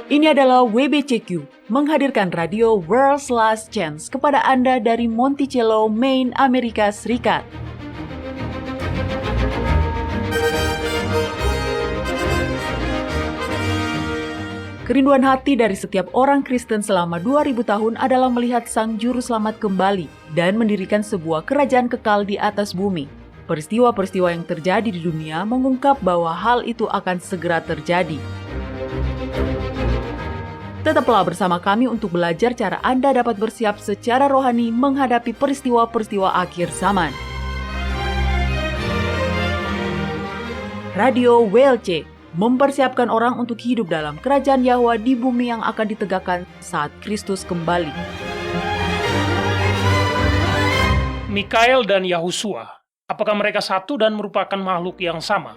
Ini adalah WBCQ, menghadirkan radio World's Last Chance kepada Anda dari Monticello, Maine, Amerika Serikat. Kerinduan hati dari setiap orang Kristen selama 2000 tahun adalah melihat Sang Juru Selamat kembali dan mendirikan sebuah kerajaan kekal di atas bumi. Peristiwa-peristiwa yang terjadi di dunia mengungkap bahwa hal itu akan segera terjadi. Tetaplah bersama kami untuk belajar cara Anda dapat bersiap secara rohani menghadapi peristiwa-peristiwa akhir zaman. Radio WLC mempersiapkan orang untuk hidup dalam kerajaan Yahwa di bumi yang akan ditegakkan saat Kristus kembali. Mikael dan Yahusua, apakah mereka satu dan merupakan makhluk yang sama?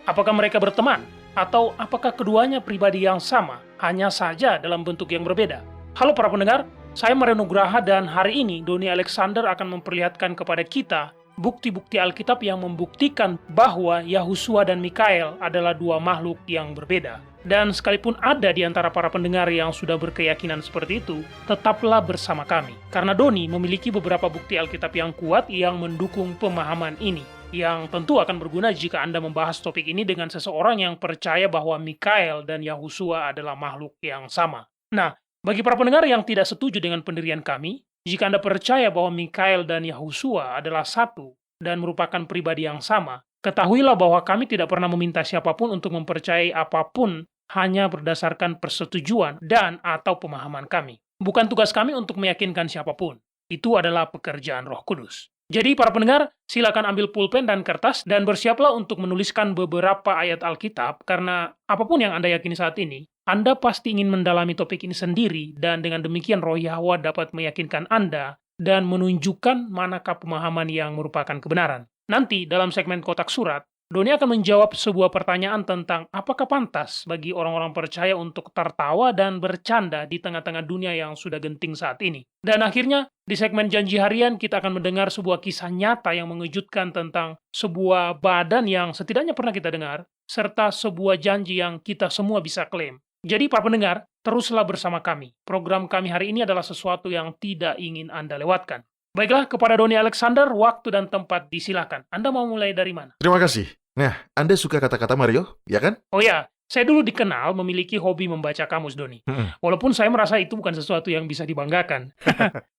Apakah mereka berteman? Atau apakah keduanya pribadi yang sama, hanya saja dalam bentuk yang berbeda? Halo para pendengar, saya Mario Nugraha dan hari ini Doni Alexander akan memperlihatkan kepada kita bukti-bukti Alkitab yang membuktikan bahwa Yahusua dan Mikael adalah dua makhluk yang berbeda. Dan sekalipun ada di antara para pendengar yang sudah berkeyakinan seperti itu, tetaplah bersama kami. Karena Doni memiliki beberapa bukti Alkitab yang kuat yang mendukung pemahaman ini, yang tentu akan berguna jika Anda membahas topik ini dengan seseorang yang percaya bahwa Mikael dan Yahusua adalah makhluk yang sama. Nah, bagi para pendengar yang tidak setuju dengan pendirian kami, jika Anda percaya bahwa Mikael dan Yahusua adalah satu dan merupakan pribadi yang sama, ketahuilah bahwa kami tidak pernah meminta siapapun untuk mempercayai apapun hanya berdasarkan persetujuan dan atau pemahaman kami. Bukan tugas kami untuk meyakinkan siapapun. Itu adalah pekerjaan Roh Kudus. Jadi para pendengar, silakan ambil pulpen dan kertas dan bersiaplah untuk menuliskan beberapa ayat Alkitab karena apapun yang Anda yakini saat ini, Anda pasti ingin mendalami topik ini sendiri dan dengan demikian Roh Yahwa dapat meyakinkan Anda dan menunjukkan manakah pemahaman yang merupakan kebenaran. Nanti dalam segmen kotak surat, Doni akan menjawab sebuah pertanyaan tentang apakah pantas bagi orang-orang percaya untuk tertawa dan bercanda di tengah-tengah dunia yang sudah genting saat ini. Dan akhirnya, di segmen janji harian kita akan mendengar sebuah kisah nyata yang mengejutkan tentang sebuah badan yang setidaknya pernah kita dengar, serta sebuah janji yang kita semua bisa klaim. Jadi para pendengar, teruslah bersama kami. Program kami hari ini adalah sesuatu yang tidak ingin Anda lewatkan. Baiklah, kepada Doni Alexander, waktu dan tempat disilakan. Anda mau mulai dari mana? Terima kasih. Nah, Anda suka kata-kata Mario, ya kan? Oh ya, saya dulu dikenal memiliki hobi membaca kamus, Doni. Walaupun saya merasa itu bukan sesuatu yang bisa dibanggakan.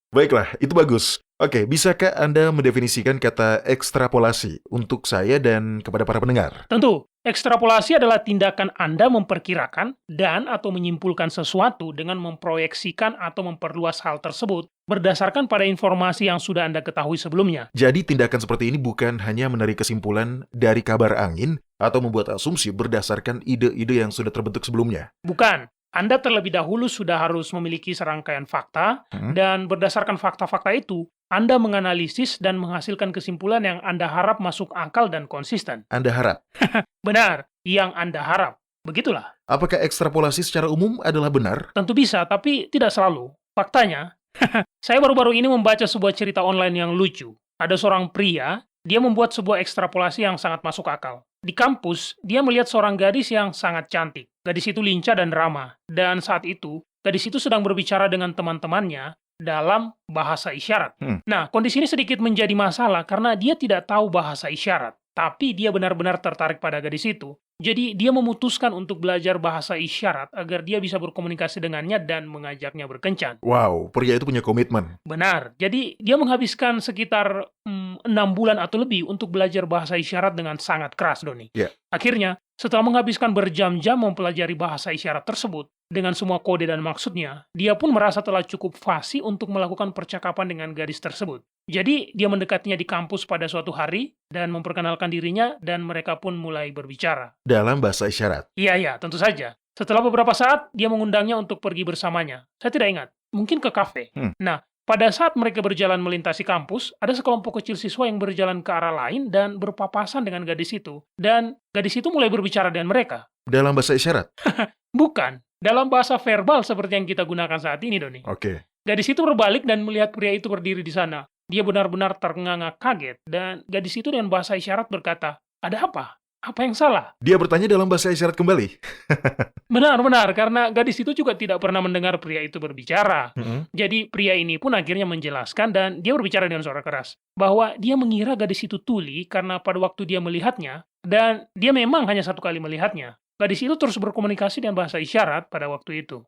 Baiklah, itu bagus. Oke, bisakah Anda mendefinisikan kata ekstrapolasi untuk saya dan kepada para pendengar? Tentu, ekstrapolasi adalah tindakan Anda memperkirakan dan atau menyimpulkan sesuatu dengan memproyeksikan atau memperluas hal tersebut berdasarkan pada informasi yang sudah Anda ketahui sebelumnya. Jadi tindakan seperti ini bukan hanya menarik kesimpulan dari kabar angin atau membuat asumsi berdasarkan ide-ide yang sudah terbentuk sebelumnya. Bukan. Anda terlebih dahulu sudah harus memiliki serangkaian fakta, dan berdasarkan fakta-fakta itu, Anda menganalisis dan menghasilkan kesimpulan yang Anda harap masuk akal dan konsisten. Anda harap? Benar, yang Anda harap. Begitulah. Apakah ekstrapolasi secara umum adalah benar? Tentu bisa, tapi tidak selalu. Faktanya, saya baru-baru ini membaca sebuah cerita online yang lucu. Ada seorang pria, dia membuat sebuah ekstrapolasi yang sangat masuk akal. Di kampus, dia melihat seorang gadis yang sangat cantik. Gadis itu lincah dan ramah. Dan saat itu, gadis itu sedang berbicara dengan teman-temannya dalam bahasa isyarat. Nah, kondisi ini sedikit menjadi masalah karena dia tidak tahu bahasa isyarat. Tapi dia benar-benar tertarik pada gadis itu. Jadi dia memutuskan untuk belajar bahasa isyarat agar dia bisa berkomunikasi dengannya dan mengajaknya berkencan. Wow, pria itu punya komitmen. Benar, jadi dia menghabiskan sekitar 6 bulan atau lebih untuk belajar bahasa isyarat dengan sangat keras, Doni. Ya. Akhirnya, setelah menghabiskan berjam-jam mempelajari bahasa isyarat tersebut, dengan semua kode dan maksudnya, dia pun merasa telah cukup fasih untuk melakukan percakapan dengan gadis tersebut. Jadi, dia mendekatinya di kampus pada suatu hari dan memperkenalkan dirinya dan mereka pun mulai berbicara. Dalam bahasa isyarat? Iya, tentu saja. Setelah beberapa saat, dia mengundangnya untuk pergi bersamanya. Saya tidak ingat, mungkin ke kafe. Nah, pada saat mereka berjalan melintasi kampus, ada sekelompok kecil siswa yang berjalan ke arah lain dan berpapasan dengan gadis itu. Dan gadis itu mulai berbicara dengan mereka. Dalam bahasa isyarat? Bukan. Dalam bahasa verbal seperti yang kita gunakan saat ini, Doni. Oke. Gadis itu berbalik dan melihat pria itu berdiri di sana. Dia benar-benar ternganga kaget dan gadis itu dengan bahasa isyarat berkata, "Ada apa?" Apa yang salah? Dia bertanya dalam bahasa isyarat kembali. Benar-benar, karena gadis itu juga tidak pernah mendengar pria itu berbicara. Mm-mm. Jadi pria ini pun akhirnya menjelaskan dan dia berbicara dengan suara keras bahwa dia mengira gadis itu tuli karena pada waktu dia melihatnya, dan dia memang hanya satu kali melihatnya. Gadis itu terus berkomunikasi dengan bahasa isyarat pada waktu itu.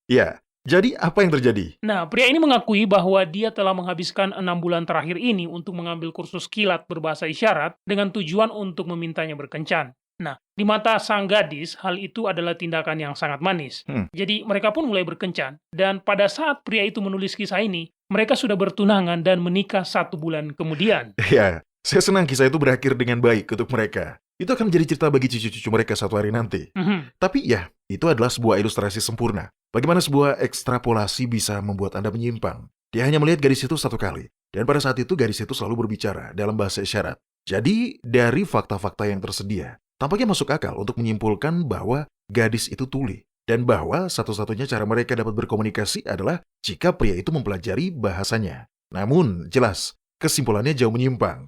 Ya, jadi apa yang terjadi? Nah, pria ini mengakui bahwa dia telah menghabiskan 6 bulan terakhir ini untuk mengambil kursus kilat berbahasa isyarat dengan tujuan untuk memintanya berkencan. Nah, di mata sang gadis, hal itu adalah tindakan yang sangat manis. Jadi, mereka pun mulai berkencan. Dan pada saat pria itu menulis kisah ini, mereka sudah bertunangan dan menikah 1 bulan kemudian. Ya, saya senang kisah itu berakhir dengan baik untuk mereka. Itu akan menjadi cerita bagi cucu-cucu mereka suatu hari nanti. Tapi ya, itu adalah sebuah ilustrasi sempurna. Bagaimana sebuah ekstrapolasi bisa membuat Anda menyimpang. Dia hanya melihat gadis itu 1 kali. Dan pada saat itu gadis itu selalu berbicara dalam bahasa isyarat. Jadi, dari fakta-fakta yang tersedia, tampaknya masuk akal untuk menyimpulkan bahwa gadis itu tuli. Dan bahwa satu-satunya cara mereka dapat berkomunikasi adalah jika pria itu mempelajari bahasanya. Namun, jelas, kesimpulannya jauh menyimpang.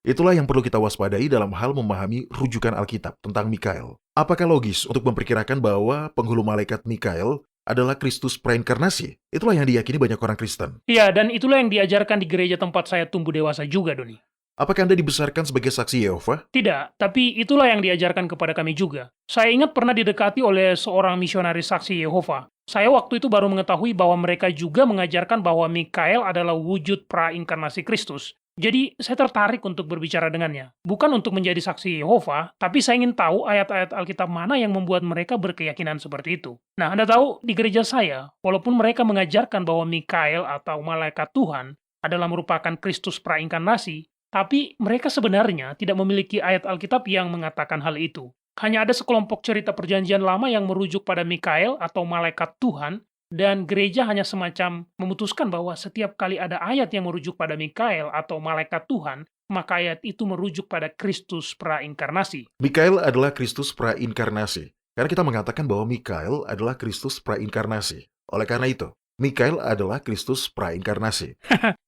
Itulah yang perlu kita waspadai dalam hal memahami rujukan Alkitab tentang Mikael. Apakah logis untuk memperkirakan bahwa penghulu malaikat Mikael adalah Kristus preinkarnasi? Itulah yang diyakini banyak orang Kristen. Iya, dan itulah yang diajarkan di gereja tempat saya tumbuh dewasa juga, Doni. Apakah Anda dibesarkan sebagai saksi Yehova? Tidak, tapi itulah yang diajarkan kepada kami juga. Saya ingat pernah didekati oleh seorang misionaris saksi Yehova. Saya waktu itu baru mengetahui bahwa mereka juga mengajarkan bahwa Mikael adalah wujud prainkarnasi Kristus. Jadi, saya tertarik untuk berbicara dengannya. Bukan untuk menjadi saksi Yehova, tapi saya ingin tahu ayat-ayat Alkitab mana yang membuat mereka berkeyakinan seperti itu. Nah, Anda tahu, di gereja saya, walaupun mereka mengajarkan bahwa Mikael atau malaikat Tuhan adalah merupakan Kristus prainkarnasi, tapi mereka sebenarnya tidak memiliki ayat Alkitab yang mengatakan hal itu. Hanya ada sekelompok cerita perjanjian lama yang merujuk pada Mikael atau malaikat Tuhan, dan gereja hanya semacam memutuskan bahwa setiap kali ada ayat yang merujuk pada Mikael atau malaikat Tuhan, maka ayat itu merujuk pada Kristus prainkarnasi. Mikael adalah Kristus prainkarnasi. Karena kita mengatakan bahwa Mikael adalah Kristus prainkarnasi. Oleh karena itu, Mikael adalah Kristus prainkarnasi.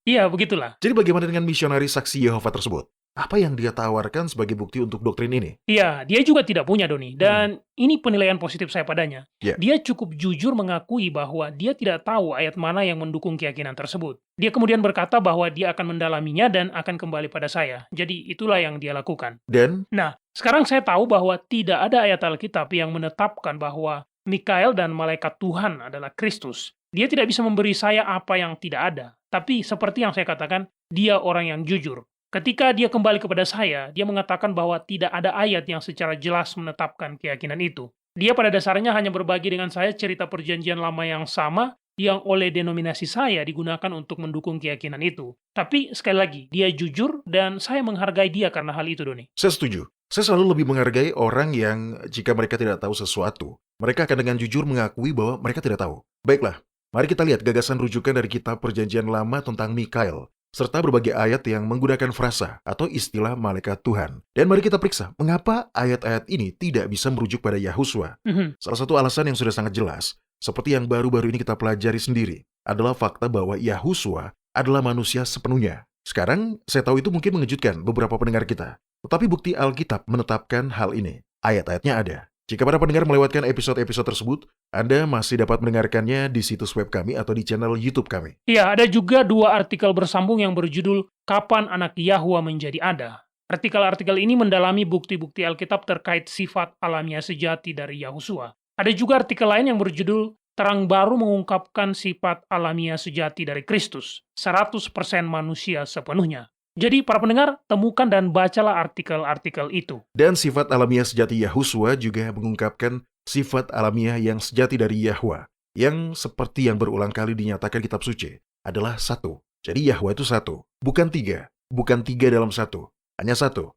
Iya, begitulah. Jadi bagaimana dengan misionaris saksi Yehova tersebut? Apa yang dia tawarkan sebagai bukti untuk doktrin ini? Iya, dia juga tidak punya, Doni. Dan ini penilaian positif saya padanya. Ya. Dia cukup jujur mengakui bahwa dia tidak tahu ayat mana yang mendukung keyakinan tersebut. Dia kemudian berkata bahwa dia akan mendalaminya dan akan kembali pada saya. Jadi itulah yang dia lakukan. Dan Nah, sekarang saya tahu bahwa tidak ada ayat Alkitab yang menetapkan bahwa Mikael dan malaikat Tuhan adalah Kristus. Dia tidak bisa memberi saya apa yang tidak ada. Tapi seperti yang saya katakan, dia orang yang jujur. Ketika dia kembali kepada saya, dia mengatakan bahwa tidak ada ayat yang secara jelas menetapkan keyakinan itu. Dia pada dasarnya hanya berbagi dengan saya cerita perjanjian lama yang sama yang oleh denominasi saya digunakan untuk mendukung keyakinan itu. Tapi sekali lagi, dia jujur dan saya menghargai dia karena hal itu, Doni. saya setuju. Saya selalu lebih menghargai orang yang jika mereka tidak tahu sesuatu, mereka akan dengan jujur mengakui bahwa mereka tidak tahu. Baiklah, mari kita lihat gagasan rujukan dari kitab perjanjian lama tentang Mikael, serta berbagai ayat yang menggunakan frasa atau istilah malaikat Tuhan. Dan mari kita periksa mengapa ayat-ayat ini tidak bisa merujuk pada Yahuswa. Salah satu alasan yang sudah sangat jelas, seperti yang baru-baru ini kita pelajari sendiri, adalah fakta bahwa Yahuswa adalah manusia sepenuhnya. Sekarang, saya tahu itu mungkin mengejutkan beberapa pendengar kita. Tetapi bukti Alkitab menetapkan hal ini. Ayat-ayatnya ada. Jika para pendengar melewatkan episode-episode tersebut, Anda masih dapat mendengarkannya di situs web kami atau di channel YouTube kami. Iya, ada juga 2 artikel bersambung yang berjudul Kapan Anak Yahwa Menjadi Ada. Artikel-artikel ini mendalami bukti-bukti Alkitab terkait sifat alamiah sejati dari Yahusua. Ada juga artikel lain yang berjudul Terang Baru Mengungkapkan Sifat Alamiah Sejati dari Kristus, 100% manusia sepenuhnya. Jadi para pendengar, temukan dan bacalah artikel-artikel itu. Dan sifat alamiah sejati Yahuswa juga mengungkapkan sifat alamiah yang sejati dari Yahwa, yang seperti yang berulang kali dinyatakan kitab suci, adalah satu. Jadi Yahwa itu satu, bukan tiga dalam satu, hanya satu.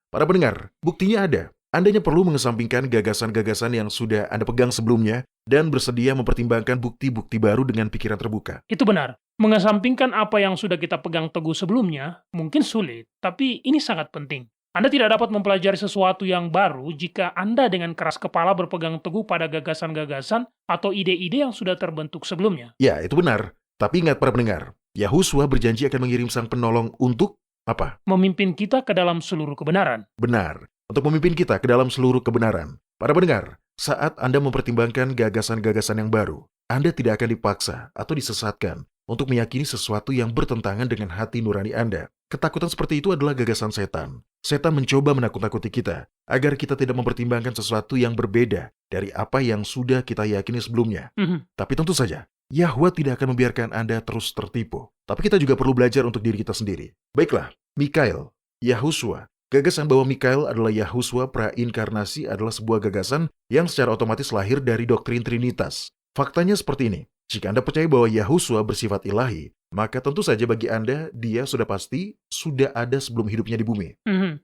Para pendengar, buktinya ada. Anda hanya perlu mengesampingkan gagasan-gagasan yang sudah Anda pegang sebelumnya dan bersedia mempertimbangkan bukti-bukti baru dengan pikiran terbuka. Itu benar. Mengesampingkan apa yang sudah kita pegang teguh sebelumnya mungkin sulit, tapi ini sangat penting. Anda tidak dapat mempelajari sesuatu yang baru jika Anda dengan keras kepala berpegang teguh pada gagasan-gagasan atau ide-ide yang sudah terbentuk sebelumnya. Ya, itu benar. Tapi ingat para pendengar, Yahuswa berjanji akan mengirim sang penolong untuk apa? Memimpin kita ke dalam seluruh kebenaran. Benar. untuk memimpin kita ke dalam seluruh kebenaran. Para pendengar, saat Anda mempertimbangkan gagasan-gagasan yang baru, Anda tidak akan dipaksa atau disesatkan untuk meyakini sesuatu yang bertentangan dengan hati nurani Anda. Ketakutan seperti itu adalah gagasan setan. Setan mencoba menakut-nakuti kita agar kita tidak mempertimbangkan sesuatu yang berbeda dari apa yang sudah kita yakini sebelumnya. Tapi tentu saja, Yahwa tidak akan membiarkan Anda terus tertipu. Tapi kita juga perlu belajar untuk diri kita sendiri. Baiklah, Mikael, Yahusua. Gagasan bahwa Mikael adalah Yahusua prainkarnasi adalah sebuah gagasan yang secara otomatis lahir dari doktrin Trinitas. Faktanya seperti ini. Jika Anda percaya bahwa Yahusua bersifat ilahi, maka tentu saja bagi Anda, dia sudah pasti sudah ada sebelum hidupnya di bumi.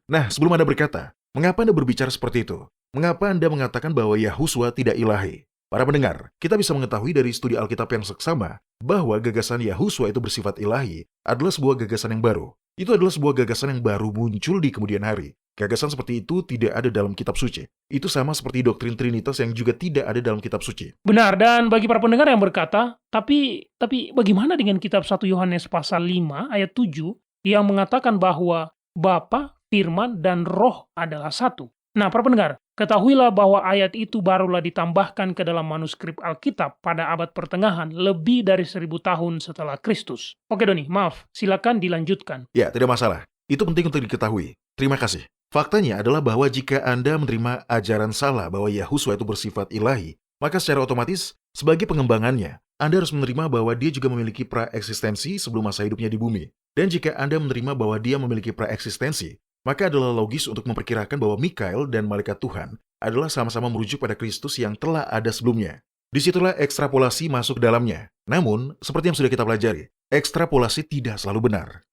Nah, sebelum Anda berkata, mengapa Anda berbicara seperti itu? Mengapa Anda mengatakan bahwa Yahusua tidak ilahi? Para pendengar, kita bisa mengetahui dari studi Alkitab yang seksama bahwa gagasan Yahusua itu bersifat ilahi adalah sebuah gagasan yang baru. Itu adalah sebuah gagasan yang baru muncul di kemudian hari. Gagasan seperti itu tidak ada dalam kitab suci. Itu sama seperti doktrin Trinitas yang juga tidak ada dalam kitab suci. Benar, dan bagi para pendengar yang berkata, tapi bagaimana dengan kitab 1 Yohanes pasal 5 ayat 7 yang mengatakan bahwa Bapa, Firman, dan Roh adalah satu? Nah, para pendengar, ketahuilah bahwa ayat itu barulah ditambahkan ke dalam manuskrip Alkitab pada abad pertengahan lebih dari 1000 tahun setelah Kristus. Oke Doni, maaf, silakan dilanjutkan. Ya, tidak masalah. Itu penting untuk diketahui. Terima kasih. Faktanya adalah bahwa jika Anda menerima ajaran salah bahwa Yahusua itu bersifat ilahi, maka secara otomatis, sebagai pengembangannya, Anda harus menerima bahwa dia juga memiliki praeksistensi sebelum masa hidupnya di bumi. Dan jika Anda menerima bahwa dia memiliki praeksistensi, maka adalah logis untuk memperkirakan bahwa Mikael dan malaikat Tuhan adalah sama-sama merujuk pada Kristus yang telah ada sebelumnya. Disitulah ekstrapolasi masuk dalamnya. Namun, seperti yang sudah kita pelajari, ekstrapolasi tidak selalu benar.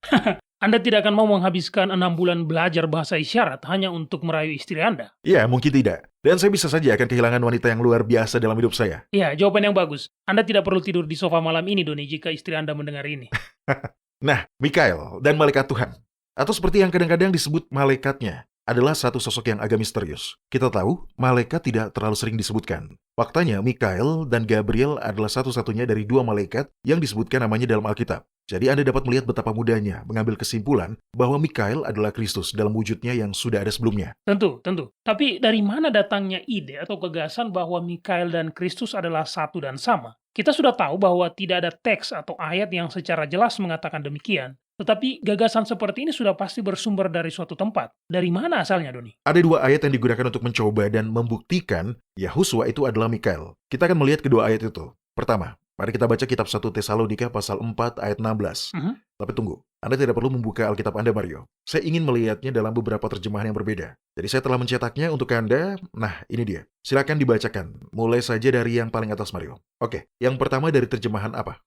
Anda tidak akan mau menghabiskan 6 bulan belajar bahasa isyarat hanya untuk merayu istri Anda? Ya, mungkin tidak. Dan saya bisa saja akan kehilangan wanita yang luar biasa dalam hidup saya. Ya, jawaban yang bagus. Anda tidak perlu tidur di sofa malam ini, Doni, jika istri Anda mendengar ini. Nah, Mikael dan malaikat Tuhan, atau seperti yang kadang-kadang disebut malaikatnya, adalah satu sosok yang agak misterius. Kita tahu, malaikat tidak terlalu sering disebutkan. Faktanya, Mikael dan Gabriel adalah satu-satunya dari 2 malaikat yang disebutkan namanya dalam Alkitab. Jadi Anda dapat melihat betapa mudahnya mengambil kesimpulan bahwa Mikael adalah Kristus dalam wujudnya yang sudah ada sebelumnya. Tentu. Tapi dari mana datangnya ide atau gagasan bahwa Mikael dan Kristus adalah satu dan sama? Kita sudah tahu bahwa tidak ada teks atau ayat yang secara jelas mengatakan demikian. Tetapi gagasan seperti ini sudah pasti bersumber dari suatu tempat. Dari mana asalnya, Doni? Ada 2 ayat yang digunakan untuk mencoba dan membuktikan Yahusua itu adalah Mikael. Kita akan melihat kedua ayat itu. Pertama, mari kita baca kitab 1 Tesalonika pasal 4 ayat 16. Tapi tunggu, Anda tidak perlu membuka Alkitab Anda, Mario. Saya ingin melihatnya dalam beberapa terjemahan yang berbeda. Jadi saya telah mencetaknya untuk Anda. Nah, ini dia. Silakan dibacakan. Mulai saja dari yang paling atas, Mario. Oke, yang pertama dari terjemahan apa?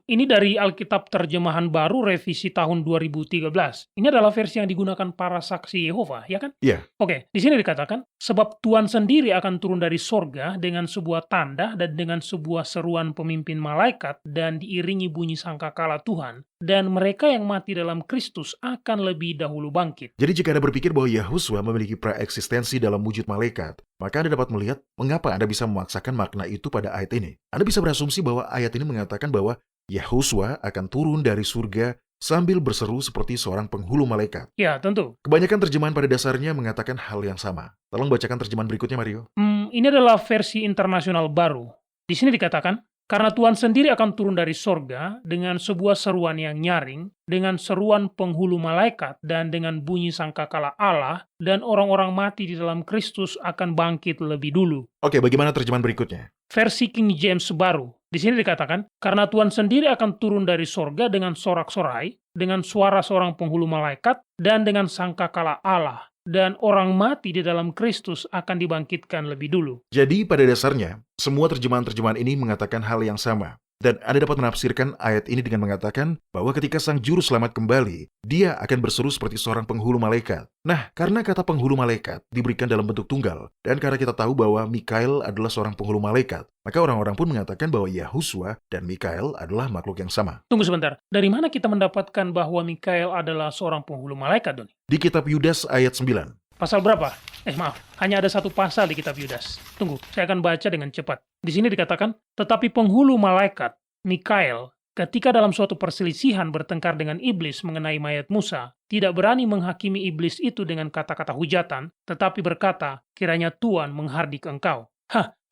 Ini dari Alkitab Terjemahan Baru revisi tahun 2013. Ini adalah versi yang digunakan para saksi Yehova, ya kan? Iya. Oke, di sini dikatakan, sebab Tuhan sendiri akan turun dari sorga dengan sebuah tanda dan dengan sebuah seruan pemimpin malaikat dan diiringi bunyi sangkakala Tuhan, dan mereka yang mati dalam Kristus akan lebih dahulu bangkit. Jadi jika Anda berpikir bahwa Yahusua memiliki praeksistensi dalam wujud malaikat, maka Anda dapat melihat mengapa Anda bisa memaksakan makna itu pada ayat ini. Anda bisa berasumsi bahwa ayat ini mengatakan bahwa Yahusua akan turun dari surga sambil berseru seperti seorang penghulu malaikat. Ya, tentu. Kebanyakan terjemahan pada dasarnya mengatakan hal yang sama. Tolong bacakan terjemahan berikutnya, Mario. Ini adalah versi internasional baru. Di sini dikatakan, karena Tuhan sendiri akan turun dari sorga dengan sebuah seruan yang nyaring, dengan seruan penghulu malaikat, dan dengan bunyi sangkakala Allah, dan orang-orang mati di dalam Kristus akan bangkit lebih dulu. Oke, bagaimana terjemahan berikutnya? Versi King James baru. Di sini dikatakan, karena Tuhan sendiri akan turun dari sorga dengan sorak-sorai, dengan suara seorang penghulu malaikat, dan dengan sangkakala Allah, dan orang mati di dalam Kristus akan dibangkitkan lebih dulu. Jadi pada dasarnya, semua terjemahan-terjemahan ini mengatakan hal yang sama. Dan Anda dapat menafsirkan ayat ini dengan mengatakan bahwa ketika sang juru selamat kembali, dia akan berseru seperti seorang penghulu malaikat. Nah, karena kata penghulu malaikat diberikan dalam bentuk tunggal, dan karena kita tahu bahwa Mikael adalah seorang penghulu malaikat, maka orang-orang pun mengatakan bahwa Yahusua dan Mikael adalah makhluk yang sama. Tunggu sebentar, dari mana kita mendapatkan bahwa Mikael adalah seorang penghulu malaikat, Doni? Di kitab Yudas ayat 9. Pasal berapa? Maaf, hanya ada satu pasal di kitab Yudas. Tunggu, saya akan baca dengan cepat. Di sini dikatakan, tetapi penghulu malaikat, Mikael, ketika dalam suatu perselisihan bertengkar dengan iblis mengenai mayat Musa, tidak berani menghakimi iblis itu dengan kata-kata hujatan, tetapi berkata, kiranya Tuhan menghardik engkau.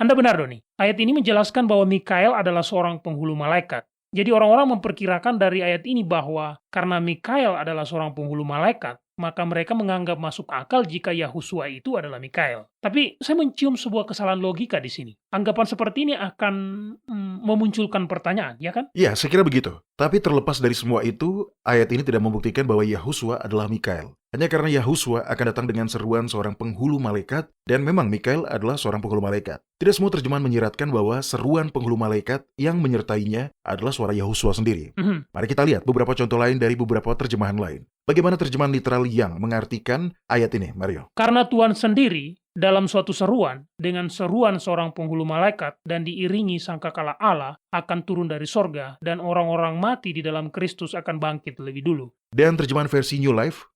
Anda benar, Doni. Ayat ini menjelaskan bahwa Mikael adalah seorang penghulu malaikat. Jadi orang-orang memperkirakan dari ayat ini bahwa karena Mikael adalah seorang penghulu malaikat, maka mereka menganggap masuk akal jika Yahusua itu adalah Mikael. Tapi saya mencium sebuah kesalahan logika di sini. Anggapan seperti ini akan memunculkan pertanyaan, ya kan? Ya, saya kira begitu. Tapi terlepas dari semua itu, ayat ini tidak membuktikan bahwa Yahusua adalah Mikael. Hanya karena Yahusua akan datang dengan seruan seorang penghulu malaikat, dan memang Mikael adalah seorang penghulu malaikat. Tidak semua terjemahan menyiratkan bahwa seruan penghulu malaikat yang menyertainya adalah suara Yahusua sendiri. Mari kita lihat beberapa contoh lain dari beberapa terjemahan lain. Bagaimana terjemahan literal yang mengartikan ayat ini, Mario? Karena Tuhan sendiri dalam suatu seruan, dengan seruan seorang penghulu malaikat dan diiringi sangkakala Allah akan turun dari sorga, dan orang-orang mati di dalam Kristus akan bangkit lebih dulu. Dan terjemahan versi New Life?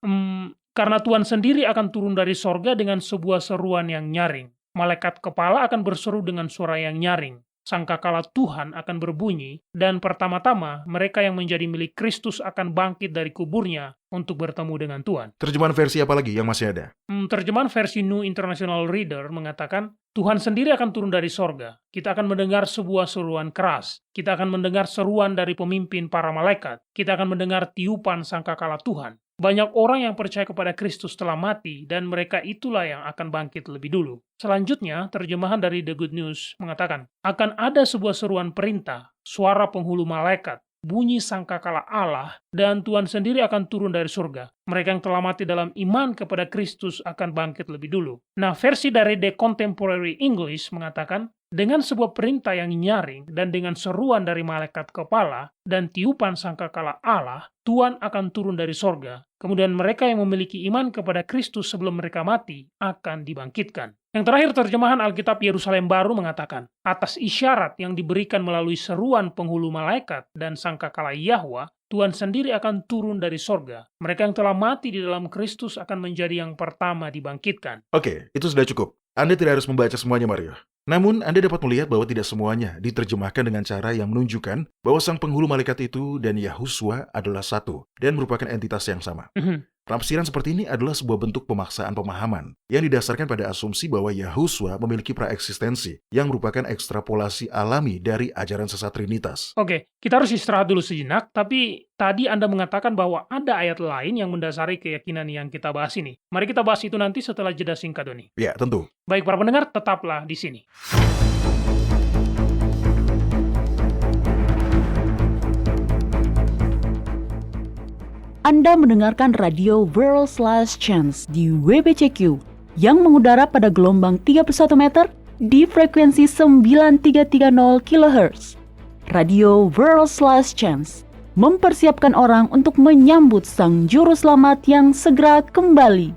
Karena Tuhan sendiri akan turun dari sorga dengan sebuah seruan yang nyaring. Malaikat kepala akan berseru dengan suara yang nyaring. Sangkakala Tuhan akan berbunyi, dan pertama-tama mereka yang menjadi milik Kristus akan bangkit dari kuburnya untuk bertemu dengan Tuhan. Terjemahan versi apa lagi yang masih ada? Terjemahan versi New International Reader mengatakan, Tuhan sendiri akan turun dari sorga. Kita akan mendengar sebuah seruan keras. Kita akan mendengar seruan dari pemimpin para malaikat. Kita akan mendengar tiupan sangkakala Tuhan. Banyak orang yang percaya kepada Kristus telah mati, dan mereka itulah yang akan bangkit lebih dulu. Selanjutnya, terjemahan dari The Good News mengatakan, akan ada sebuah seruan perintah, suara penghulu malaikat, bunyi sangkakala Allah, dan Tuhan sendiri akan turun dari surga. Mereka yang telah mati dalam iman kepada Kristus akan bangkit lebih dulu. Nah, versi dari The Contemporary English mengatakan, dengan sebuah perintah yang nyaring dan dengan seruan dari malaikat kepala dan tiupan sangkakala Allah, Tuhan akan turun dari sorga. Kemudian mereka yang memiliki iman kepada Kristus sebelum mereka mati akan dibangkitkan. Yang terakhir, terjemahan Alkitab Yerusalem Baru mengatakan, atas isyarat yang diberikan melalui seruan penghulu malaikat dan sangkakala Yahwa, Tuhan sendiri akan turun dari sorga. Mereka yang telah mati di dalam Kristus akan menjadi yang pertama dibangkitkan. Oke, itu sudah cukup. Anda tidak harus membaca semuanya, Mario. Namun, Anda dapat melihat bahwa tidak semuanya diterjemahkan dengan cara yang menunjukkan bahwa sang penghulu malaikat itu dan Yahusua adalah satu dan merupakan entitas yang sama. Penafsiran seperti ini adalah sebuah bentuk pemaksaan pemahaman yang didasarkan pada asumsi bahwa Yahusua memiliki praeksistensi yang merupakan ekstrapolasi alami dari ajaran sesat Trinitas. Oke, kita harus istirahat dulu sejenak, tapi tadi Anda mengatakan bahwa ada ayat lain yang mendasari keyakinan yang kita bahas ini. Mari kita bahas itu nanti setelah jeda singkat, Doni. Ya, tentu. Baik, para pendengar, tetaplah di sini. Anda mendengarkan radio World's Last Chance di WBCQ yang mengudara pada gelombang 31 meter di frekuensi 9330 kHz. Radio World's Last Chance mempersiapkan orang untuk menyambut Sang Juru Selamat yang segera kembali.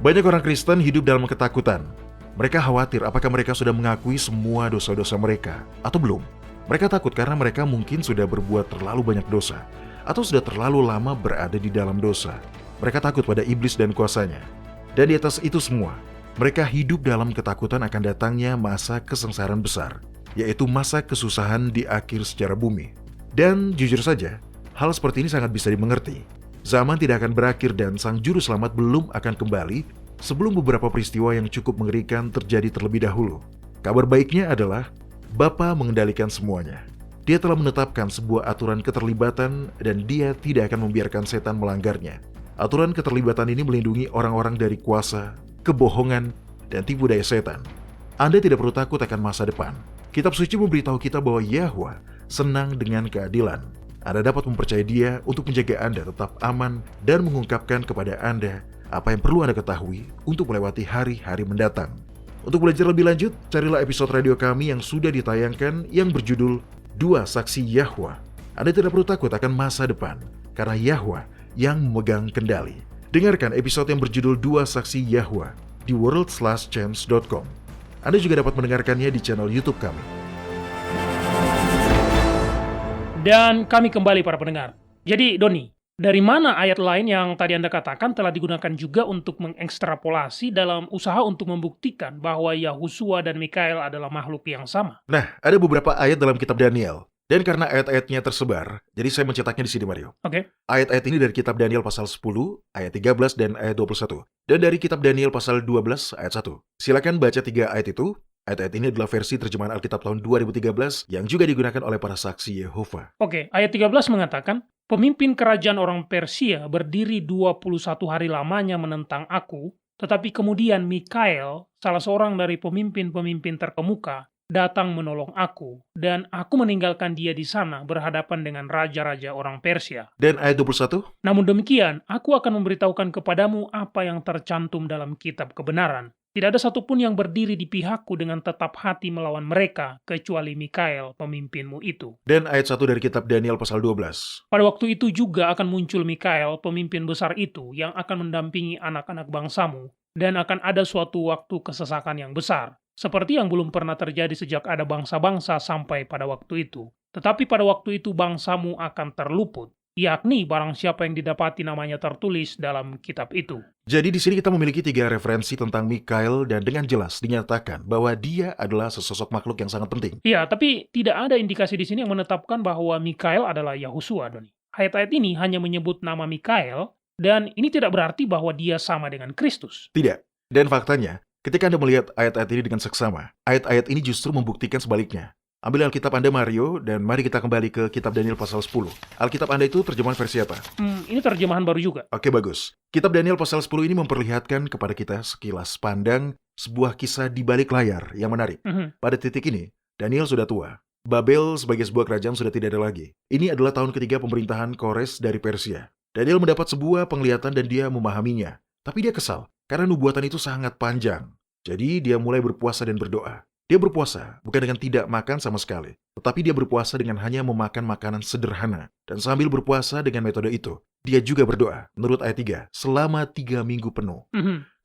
Banyak orang Kristen hidup dalam ketakutan. Mereka khawatir apakah mereka sudah mengakui semua dosa-dosa mereka atau belum. Mereka takut karena mereka mungkin sudah berbuat terlalu banyak dosa atau sudah terlalu lama berada di dalam dosa. Mereka takut pada iblis dan kuasanya. Dan di atas itu semua, mereka hidup dalam ketakutan akan datangnya masa kesengsaraan besar, yaitu masa kesusahan di akhir sejarah bumi. Dan jujur saja, hal seperti ini sangat bisa dimengerti. Zaman tidak akan berakhir dan Sang Juru Selamat belum akan kembali sebelum beberapa peristiwa yang cukup mengerikan terjadi terlebih dahulu. Kabar baiknya adalah Bapa mengendalikan semuanya. Dia telah menetapkan sebuah aturan keterlibatan dan Dia tidak akan membiarkan setan melanggarnya. Aturan keterlibatan ini melindungi orang-orang dari kuasa, kebohongan, dan tipu daya setan. Anda tidak perlu takut akan masa depan. Kitab suci memberitahu kita bahwa Yahwa senang dengan keadilan. Anda dapat mempercayai Dia untuk menjaga Anda tetap aman dan mengungkapkan kepada Anda apa yang perlu Anda ketahui untuk melewati hari-hari mendatang. Untuk belajar lebih lanjut, carilah episode radio kami yang sudah ditayangkan yang berjudul Dua Saksi Yahwa. Anda tidak perlu takut akan masa depan, karena Yahwa yang memegang kendali. Dengarkan episode yang berjudul Dua Saksi Yahwa di worldslastchance.com. Anda juga dapat mendengarkannya di channel YouTube kami. Dan kami kembali para pendengar. Jadi, Doni, Dari mana ayat lain yang tadi Anda katakan telah digunakan juga untuk mengekstrapolasi dalam usaha untuk membuktikan bahwa Yahusua dan Mikael adalah makhluk yang sama? Nah, ada beberapa ayat dalam kitab Daniel. Dan karena ayat-ayatnya tersebar, jadi saya mencetaknya di sini, Mario. Oke. Ayat-ayat ini dari kitab Daniel pasal 10, ayat 13 dan ayat 21. Dan dari kitab Daniel pasal 12, ayat 1. Silakan baca 3 ayat itu. Ayat-ayat ini adalah versi terjemahan Alkitab tahun 2013 yang juga digunakan oleh para saksi Yehova. Oke, ayat 13 mengatakan, pemimpin kerajaan orang Persia berdiri 21 hari lamanya menentang aku, tetapi kemudian Mikael, salah seorang dari pemimpin-pemimpin terkemuka, datang menolong aku, dan aku meninggalkan dia di sana berhadapan dengan raja-raja orang Persia. Dan ayat 21, Namun demikian, aku akan memberitahukan kepadamu apa yang tercantum dalam kitab kebenaran. Tidak ada satupun yang berdiri di pihakku dengan tetap hati melawan mereka, kecuali Mikael, pemimpinmu itu. dan ayat 1 dari kitab Daniel pasal 12. Pada waktu itu juga akan muncul Mikael, pemimpin besar itu, yang akan mendampingi anak-anak bangsamu, dan akan ada suatu waktu kesesakan yang besar, seperti yang belum pernah terjadi sejak ada bangsa-bangsa sampai pada waktu itu. Tetapi pada waktu itu bangsamu akan terluput, yakni barang siapa yang didapati namanya tertulis dalam kitab itu. Jadi di sini kita memiliki 3 referensi tentang Mikael dan dengan jelas dinyatakan bahwa dia adalah sesosok makhluk yang sangat penting. Ya, tapi tidak ada indikasi di sini yang menetapkan bahwa Mikael adalah Yahusua, Doni. Ayat-ayat ini hanya menyebut nama Mikael, dan ini tidak berarti bahwa dia sama dengan Kristus. Tidak. Dan faktanya, ketika Anda melihat ayat-ayat ini dengan seksama, ayat-ayat ini justru membuktikan sebaliknya. Ambil Alkitab Anda, Mario, dan mari kita kembali ke kitab Daniel pasal 10. Alkitab Anda itu terjemahan versi apa? Ini terjemahan baru juga. Oke, bagus. Kitab Daniel pasal 10 ini memperlihatkan kepada kita sekilas pandang sebuah kisah di balik layar yang menarik. Pada titik ini, Daniel sudah tua. Babel sebagai sebuah kerajaan sudah tidak ada lagi. Ini adalah tahun ketiga pemerintahan Kores dari Persia. Daniel mendapat sebuah penglihatan dan dia memahaminya. Tapi dia kesal, karena nubuatan itu sangat panjang. Jadi dia mulai berpuasa dan berdoa. Dia berpuasa bukan dengan tidak makan sama sekali, tetapi dia berpuasa dengan hanya memakan makanan sederhana. Dan sambil berpuasa dengan metode itu, dia juga berdoa, menurut ayat 3, selama 3 minggu penuh.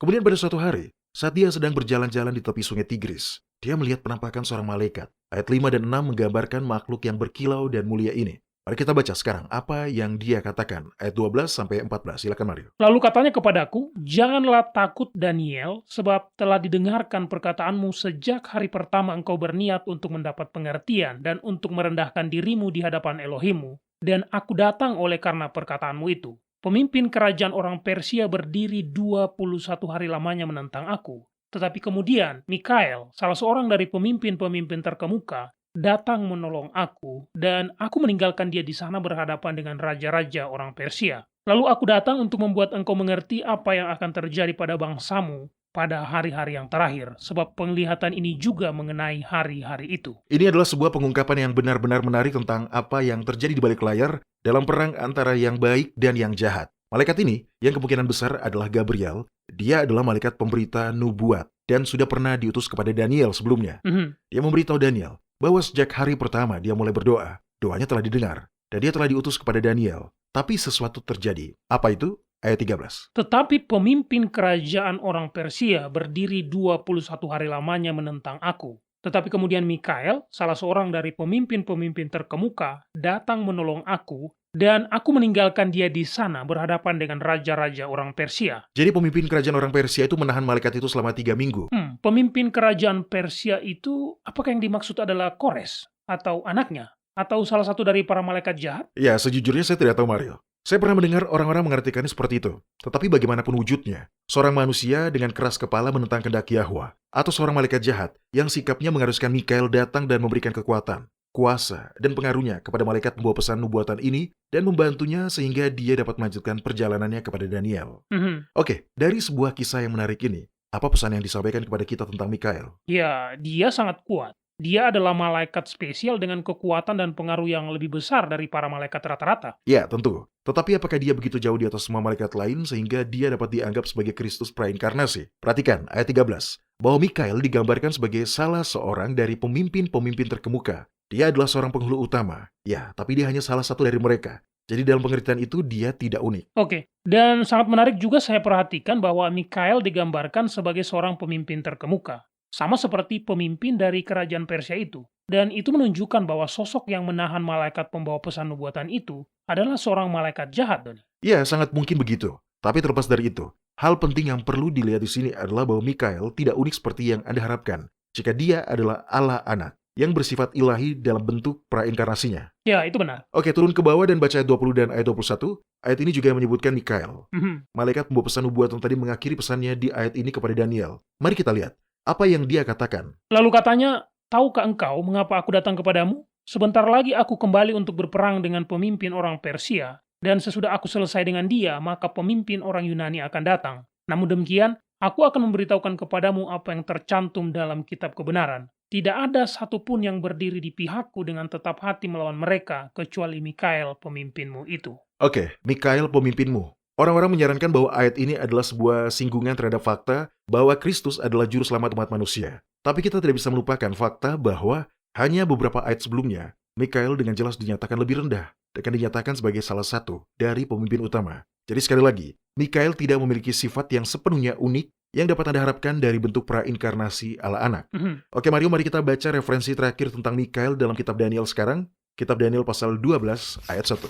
Kemudian pada suatu hari, saat dia sedang berjalan-jalan di tepi sungai Tigris, dia melihat penampakan seorang malaikat. Ayat 5 dan 6 menggambarkan makhluk yang berkilau dan mulia ini. Mari kita baca sekarang apa yang dia katakan. Ayat 12 sampai 14. Silakan Mario. Lalu katanya kepadaku, janganlah takut Daniel, sebab telah didengarkan perkataanmu sejak hari pertama engkau berniat untuk mendapat pengertian dan untuk merendahkan dirimu di hadapan Elohimmu. Dan aku datang oleh karena perkataanmu itu. Pemimpin kerajaan orang Persia berdiri 21 hari lamanya menentang aku. Tetapi kemudian Mikael, salah seorang dari pemimpin-pemimpin terkemuka, datang menolong aku, dan aku meninggalkan dia di sana berhadapan dengan raja-raja orang Persia. Lalu aku datang untuk membuat engkau mengerti apa yang akan terjadi pada bangsamu pada hari-hari yang terakhir, sebab penglihatan ini juga mengenai hari-hari itu. Ini adalah sebuah pengungkapan yang benar-benar menarik tentang apa yang terjadi di balik layar dalam perang antara yang baik dan yang jahat. Malaikat ini, yang kemungkinan besar adalah Gabriel, dia adalah malaikat pemberita nubuat, dan sudah pernah diutus kepada Daniel sebelumnya. Dia memberitahu Daniel bahwa sejak hari pertama dia mulai berdoa, doanya telah didengar, dan dia telah diutus kepada Daniel. Tapi sesuatu terjadi. Apa itu? Ayat 13. Tetapi pemimpin kerajaan orang Persia berdiri 21 hari lamanya menentang aku. Tetapi kemudian Mikael, salah seorang dari pemimpin-pemimpin terkemuka, datang menolong aku, dan aku meninggalkan dia di sana berhadapan dengan raja-raja orang Persia. Jadi pemimpin kerajaan orang Persia itu menahan malaikat itu selama 3 minggu. Pemimpin kerajaan Persia itu, apakah yang dimaksud adalah Kores? Atau anaknya? Atau salah satu dari para malaikat jahat? Ya, sejujurnya saya tidak tahu, Mario. Saya pernah mendengar orang-orang mengartikannya seperti itu. Tetapi bagaimanapun wujudnya, seorang manusia dengan keras kepala menentang kehendak Yahwa, atau seorang malaikat jahat yang sikapnya mengharuskan Mikael datang dan memberikan kekuatan, kuasa, dan pengaruhnya kepada malaikat pembawa pesan nubuatan ini dan membantunya sehingga dia dapat melanjutkan perjalanannya kepada Daniel. Oke, dari sebuah kisah yang menarik ini, apa pesan yang disampaikan kepada kita tentang Mikael? Ya, dia sangat kuat. Dia adalah malaikat spesial dengan kekuatan dan pengaruh yang lebih besar dari para malaikat rata-rata. Ya, tentu. Tetapi apakah dia begitu jauh di atas semua malaikat lain sehingga dia dapat dianggap sebagai Kristus prainkarnasi? Perhatikan ayat 13, bahwa Mikael digambarkan sebagai salah seorang dari pemimpin-pemimpin terkemuka. Dia adalah seorang penghulu utama. Ya, tapi dia hanya salah satu dari mereka. Jadi dalam pengertian itu dia tidak unik. Oke, dan sangat menarik juga saya perhatikan bahwa Mikael digambarkan sebagai seorang pemimpin terkemuka. sama seperti pemimpin dari kerajaan Persia itu. Dan itu menunjukkan bahwa sosok yang menahan malaikat pembawa pesan nubuatan itu adalah seorang malaikat jahat, Doni. Ya, sangat mungkin begitu. Tapi terlepas dari itu, hal penting yang perlu dilihat di sini adalah bahwa Mikael tidak unik seperti yang Anda harapkan jika dia adalah Allah anak yang bersifat ilahi dalam bentuk prainkarnasinya. Ya, itu benar. Oke, turun ke bawah dan baca ayat 20 dan ayat 21. Ayat ini juga menyebutkan Mikael. Malaikat pembawa pesan nubuatan tadi mengakhiri pesannya di ayat ini kepada Daniel. Mari kita lihat apa yang dia katakan. Lalu katanya, tahukah engkau mengapa aku datang kepadamu? Sebentar lagi aku kembali untuk berperang dengan pemimpin orang Persia, dan sesudah aku selesai dengan dia, maka pemimpin orang Yunani akan datang. Namun demikian, aku akan memberitahukan kepadamu apa yang tercantum dalam kitab kebenaran. Tidak ada satupun yang berdiri di pihakku dengan tetap hati melawan mereka, kecuali Mikael pemimpinmu itu. Oke, Mikael pemimpinmu. Orang-orang menyarankan bahwa ayat ini adalah sebuah singgungan terhadap fakta bahwa Kristus adalah juru selamat umat manusia. Tapi kita tidak bisa melupakan fakta bahwa hanya beberapa ayat sebelumnya, Mikael dengan jelas dinyatakan lebih rendah, dan dinyatakan sebagai salah satu dari pemimpin utama. Jadi sekali lagi, Mikael tidak memiliki sifat yang sepenuhnya unik yang dapat Anda harapkan dari bentuk prainkarnasi Allah anak. Oke Mario, mari kita baca referensi terakhir tentang Mikael dalam kitab Daniel sekarang. Kitab Daniel pasal 12 ayat 1.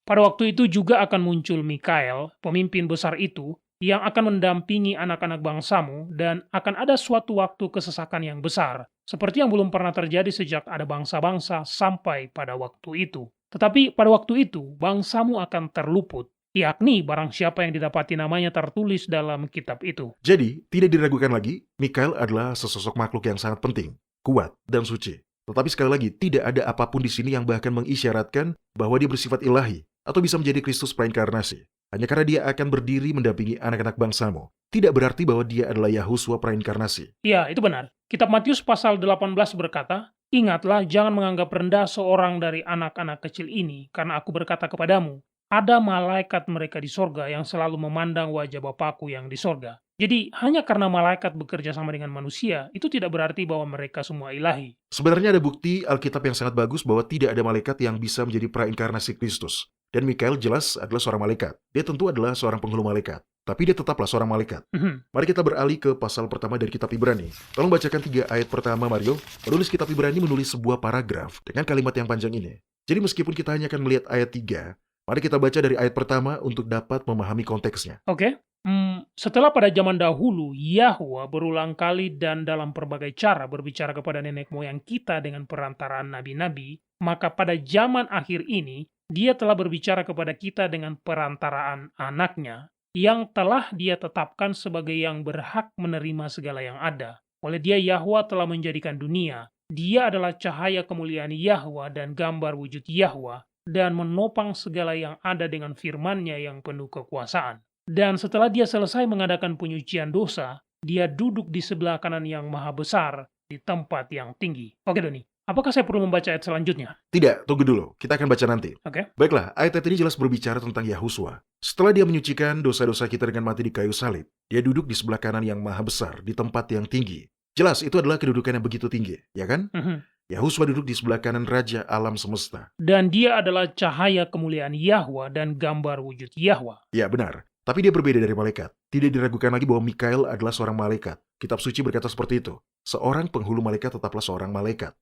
Pada waktu itu juga akan muncul Mikael, pemimpin besar itu, yang akan mendampingi anak-anak bangsamu, dan akan ada suatu waktu kesesakan yang besar, seperti yang belum pernah terjadi sejak ada bangsa-bangsa sampai pada waktu itu. Tetapi pada waktu itu, bangsamu akan terluput, yakni barang siapa yang didapati namanya tertulis dalam kitab itu. Jadi, tidak diragukan lagi, Mikael adalah sesosok makhluk yang sangat penting, kuat, dan suci. Tetapi sekali lagi, tidak ada apapun di sini yang bahkan mengisyaratkan bahwa dia bersifat ilahi, atau bisa menjadi Kristus prainkarnasi. Hanya karena dia akan berdiri mendampingi anak-anak bangsamu. Tidak berarti bahwa dia adalah Yahusua prainkarnasi. Ya, itu benar. Kitab Matius pasal 18 berkata, "Ingatlah, jangan menganggap rendah seorang dari anak-anak kecil ini, karena aku berkata kepadamu, ada malaikat mereka di sorga yang selalu memandang wajah Bapakku yang di sorga." Jadi, hanya karena malaikat bekerja sama dengan manusia, itu tidak berarti bahwa mereka semua ilahi. Sebenarnya ada bukti Alkitab yang sangat bagus bahwa tidak ada malaikat yang bisa menjadi prainkarnasi Kristus. Dan Mikael jelas adalah seorang malaikat. Dia tentu adalah seorang penghulu malaikat. Tapi dia tetaplah seorang malaikat. Mari kita beralih ke pasal pertama dari kitab Ibrani. Tolong bacakan 3 ayat pertama, Mario. Penulis kitab Ibrani menulis sebuah paragraf dengan kalimat yang panjang ini. Jadi meskipun kita hanya akan melihat ayat 3, mari kita baca dari ayat pertama untuk dapat memahami konteksnya. Oke. Setelah pada zaman dahulu, Yahwa berulang kali dan dalam berbagai cara berbicara kepada nenek moyang kita dengan perantaraan nabi-nabi, maka pada zaman akhir ini, dia telah berbicara kepada kita dengan perantaraan anaknya, yang telah dia tetapkan sebagai yang berhak menerima segala yang ada. Oleh dia, Yahwa telah menjadikan dunia. Dia adalah cahaya kemuliaan Yahwa dan gambar wujud Yahwa, dan menopang segala yang ada dengan firman-Nya yang penuh kekuasaan. Dan setelah dia selesai mengadakan penyucian dosa, dia duduk di sebelah kanan yang maha besar, di tempat yang tinggi. Oke, Doni. Apakah saya perlu membaca ayat selanjutnya? Tidak, tunggu dulu. Kita akan baca nanti. Oke. Baiklah, ayat ini jelas berbicara tentang Yahusua. Setelah dia menyucikan dosa-dosa kita dengan mati di kayu salib, dia duduk di sebelah kanan yang maha besar, di tempat yang tinggi. Jelas, itu adalah kedudukan yang begitu tinggi, ya kan? Yahusua duduk di sebelah kanan Raja Alam Semesta. Dan dia adalah cahaya kemuliaan Yahwa dan gambar wujud Yahwa. Ya, benar. Tapi dia berbeda dari malaikat. Tidak diragukan lagi bahwa Mikael adalah seorang malaikat. Kitab suci berkata seperti itu. Seorang penghulu malaikat tetaplah seorang malaikat.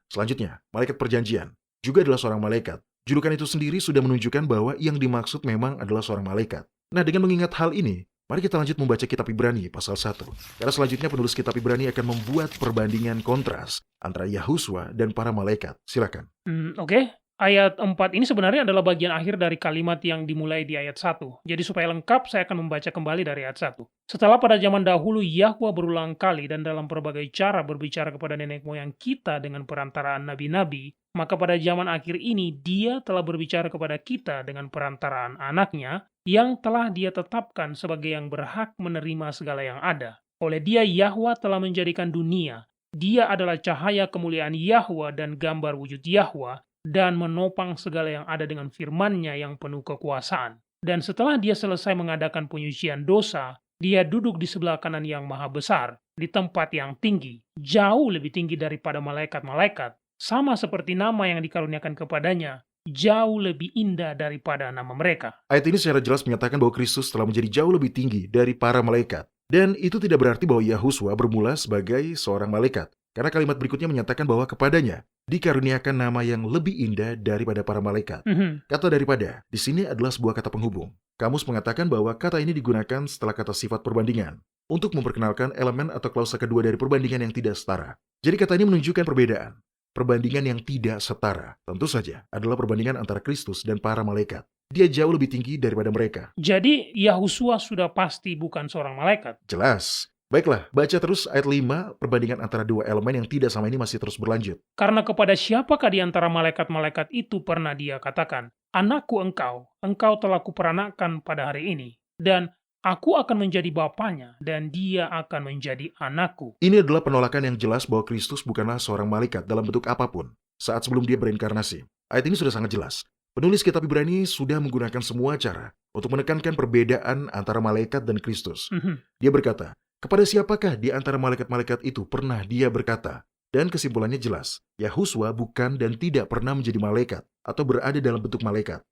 Selanjutnya, malaikat perjanjian juga adalah seorang malaikat. Julukan itu sendiri sudah menunjukkan bahwa yang dimaksud memang adalah seorang malaikat. Nah, dengan mengingat hal ini, mari kita lanjut membaca kitab Ibrani pasal 1. Karena selanjutnya penulis kitab Ibrani akan membuat perbandingan kontras antara Yahusua dan para malaikat. Silakan. Oke. Ayat 4 ini sebenarnya adalah bagian akhir dari kalimat yang dimulai di ayat 1. Jadi supaya lengkap, saya akan membaca kembali dari ayat 1. Setelah pada zaman dahulu Yahwa berulang kali dan dalam berbagai cara berbicara kepada nenek moyang kita dengan perantaraan nabi-nabi, maka pada zaman akhir ini dia telah berbicara kepada kita dengan perantaraan anaknya, yang telah dia tetapkan sebagai yang berhak menerima segala yang ada. Oleh dia, Yahwa telah menjadikan dunia. Dia adalah cahaya kemuliaan Yahwa dan gambar wujud Yahwa, dan menopang segala yang ada dengan firman-Nya yang penuh kekuasaan. Dan setelah dia selesai mengadakan penyucian dosa, dia duduk di sebelah kanan yang maha besar, di tempat yang tinggi, jauh lebih tinggi daripada malaikat-malaikat, sama seperti nama yang dikaruniakan kepadanya, jauh lebih indah daripada nama mereka. Ayat ini secara jelas menyatakan bahwa Kristus telah menjadi jauh lebih tinggi dari para malaikat. Dan itu tidak berarti bahwa Yahuswa bermula sebagai seorang malaikat. Karena kalimat berikutnya menyatakan bahwa kepadanya dikaruniakan nama yang lebih indah daripada para malaikat. Kata daripada di sini adalah sebuah kata penghubung. Kamus mengatakan bahwa kata ini digunakan setelah kata sifat perbandingan untuk memperkenalkan elemen atau klausa kedua dari perbandingan yang tidak setara. Jadi kata ini menunjukkan perbedaan. Perbandingan yang tidak setara, tentu saja, adalah perbandingan antara Kristus dan para malaikat. Dia jauh lebih tinggi daripada mereka. Jadi Yahusua sudah pasti bukan seorang malaikat. Jelas. Baiklah, baca terus ayat 5, perbandingan antara dua elemen yang tidak sama ini masih terus berlanjut. Karena kepada siapakah di antara malaikat-malaikat itu pernah dia katakan, "Anakku engkau telah kuperanakkan pada hari ini, dan aku akan menjadi bapaknya, dan dia akan menjadi anakku." Ini adalah penolakan yang jelas bahwa Kristus bukanlah seorang malaikat dalam bentuk apapun saat sebelum dia berinkarnasi. Ayat ini sudah sangat jelas. Penulis kitab Ibrani sudah menggunakan semua cara untuk menekankan perbedaan antara malaikat dan Kristus. Dia berkata, kepada siapakah di antara malaikat-malaikat itu pernah dia berkata? Dan kesimpulannya jelas, Yahuswa bukan dan tidak pernah menjadi malaikat atau berada dalam bentuk malaikat.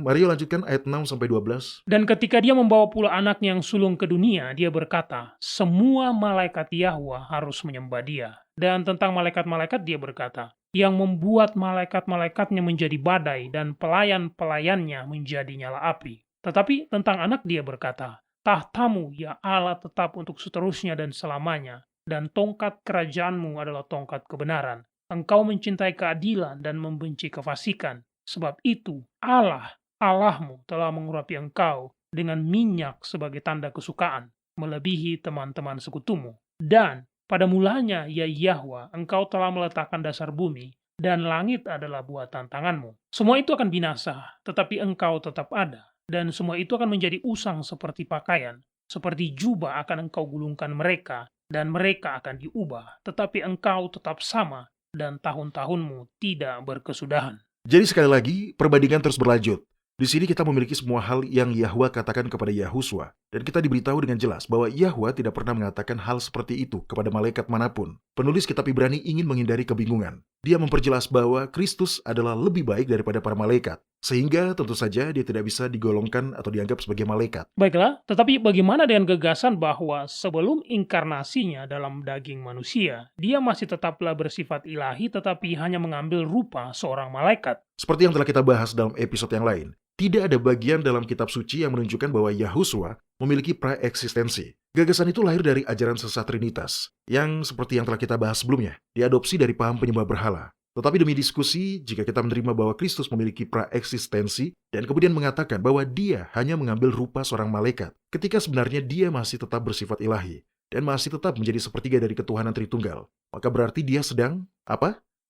Mari lanjutkan ayat 6-12. Dan ketika dia membawa pula anaknya yang sulung ke dunia, dia berkata, semua malaikat Yahwa harus menyembah dia. Dan tentang malaikat-malaikat dia berkata, yang membuat malaikat-malaikatnya menjadi badai dan pelayan-pelayannya menjadi nyala api. Tetapi tentang anak dia berkata, tahtamu ya Allah tetap untuk seterusnya dan selamanya, dan tongkat kerajaanmu adalah tongkat kebenaran. Engkau mencintai keadilan dan membenci kefasikan. Sebab itu Allah, Allahmu telah mengurapi engkau dengan minyak sebagai tanda kesukaan, melebihi teman-teman sekutumu. Dan pada mulanya ya Yahwa, engkau telah meletakkan dasar bumi, dan langit adalah buatan tanganmu. Semua itu akan binasa, tetapi engkau tetap ada. Dan semua itu akan menjadi usang seperti pakaian, seperti jubah akan engkau gulungkan mereka, dan mereka akan diubah, tetapi engkau tetap sama, dan tahun-tahunmu tidak berkesudahan. Jadi sekali lagi, perbandingan terus berlanjut. Di sini kita memiliki semua hal yang Yahwa katakan kepada Yahuswa, dan kita diberitahu dengan jelas bahwa Yahwa tidak pernah mengatakan hal seperti itu kepada malaikat manapun. Penulis kitab Ibrani ingin menghindari kebingungan. Dia memperjelas bahwa Kristus adalah lebih baik daripada para malaikat, sehingga tentu saja dia tidak bisa digolongkan atau dianggap sebagai malaikat. Baiklah, tetapi bagaimana dengan gagasan bahwa sebelum inkarnasinya dalam daging manusia, dia masih tetaplah bersifat ilahi tetapi hanya mengambil rupa seorang malaikat? Seperti yang telah kita bahas dalam episode yang lain, tidak ada bagian dalam kitab suci yang menunjukkan bahwa Yahuswa memiliki praeksistensi. Gagasan itu lahir dari ajaran sesat Trinitas, yang seperti yang telah kita bahas sebelumnya, diadopsi dari paham penyembah berhala. Tetapi demi diskusi, jika kita menerima bahwa Kristus memiliki praeksistensi, dan kemudian mengatakan bahwa dia hanya mengambil rupa seorang malaikat, ketika sebenarnya dia masih tetap bersifat ilahi, dan masih tetap menjadi sepertiga dari ketuhanan Tritunggal, maka berarti dia sedang,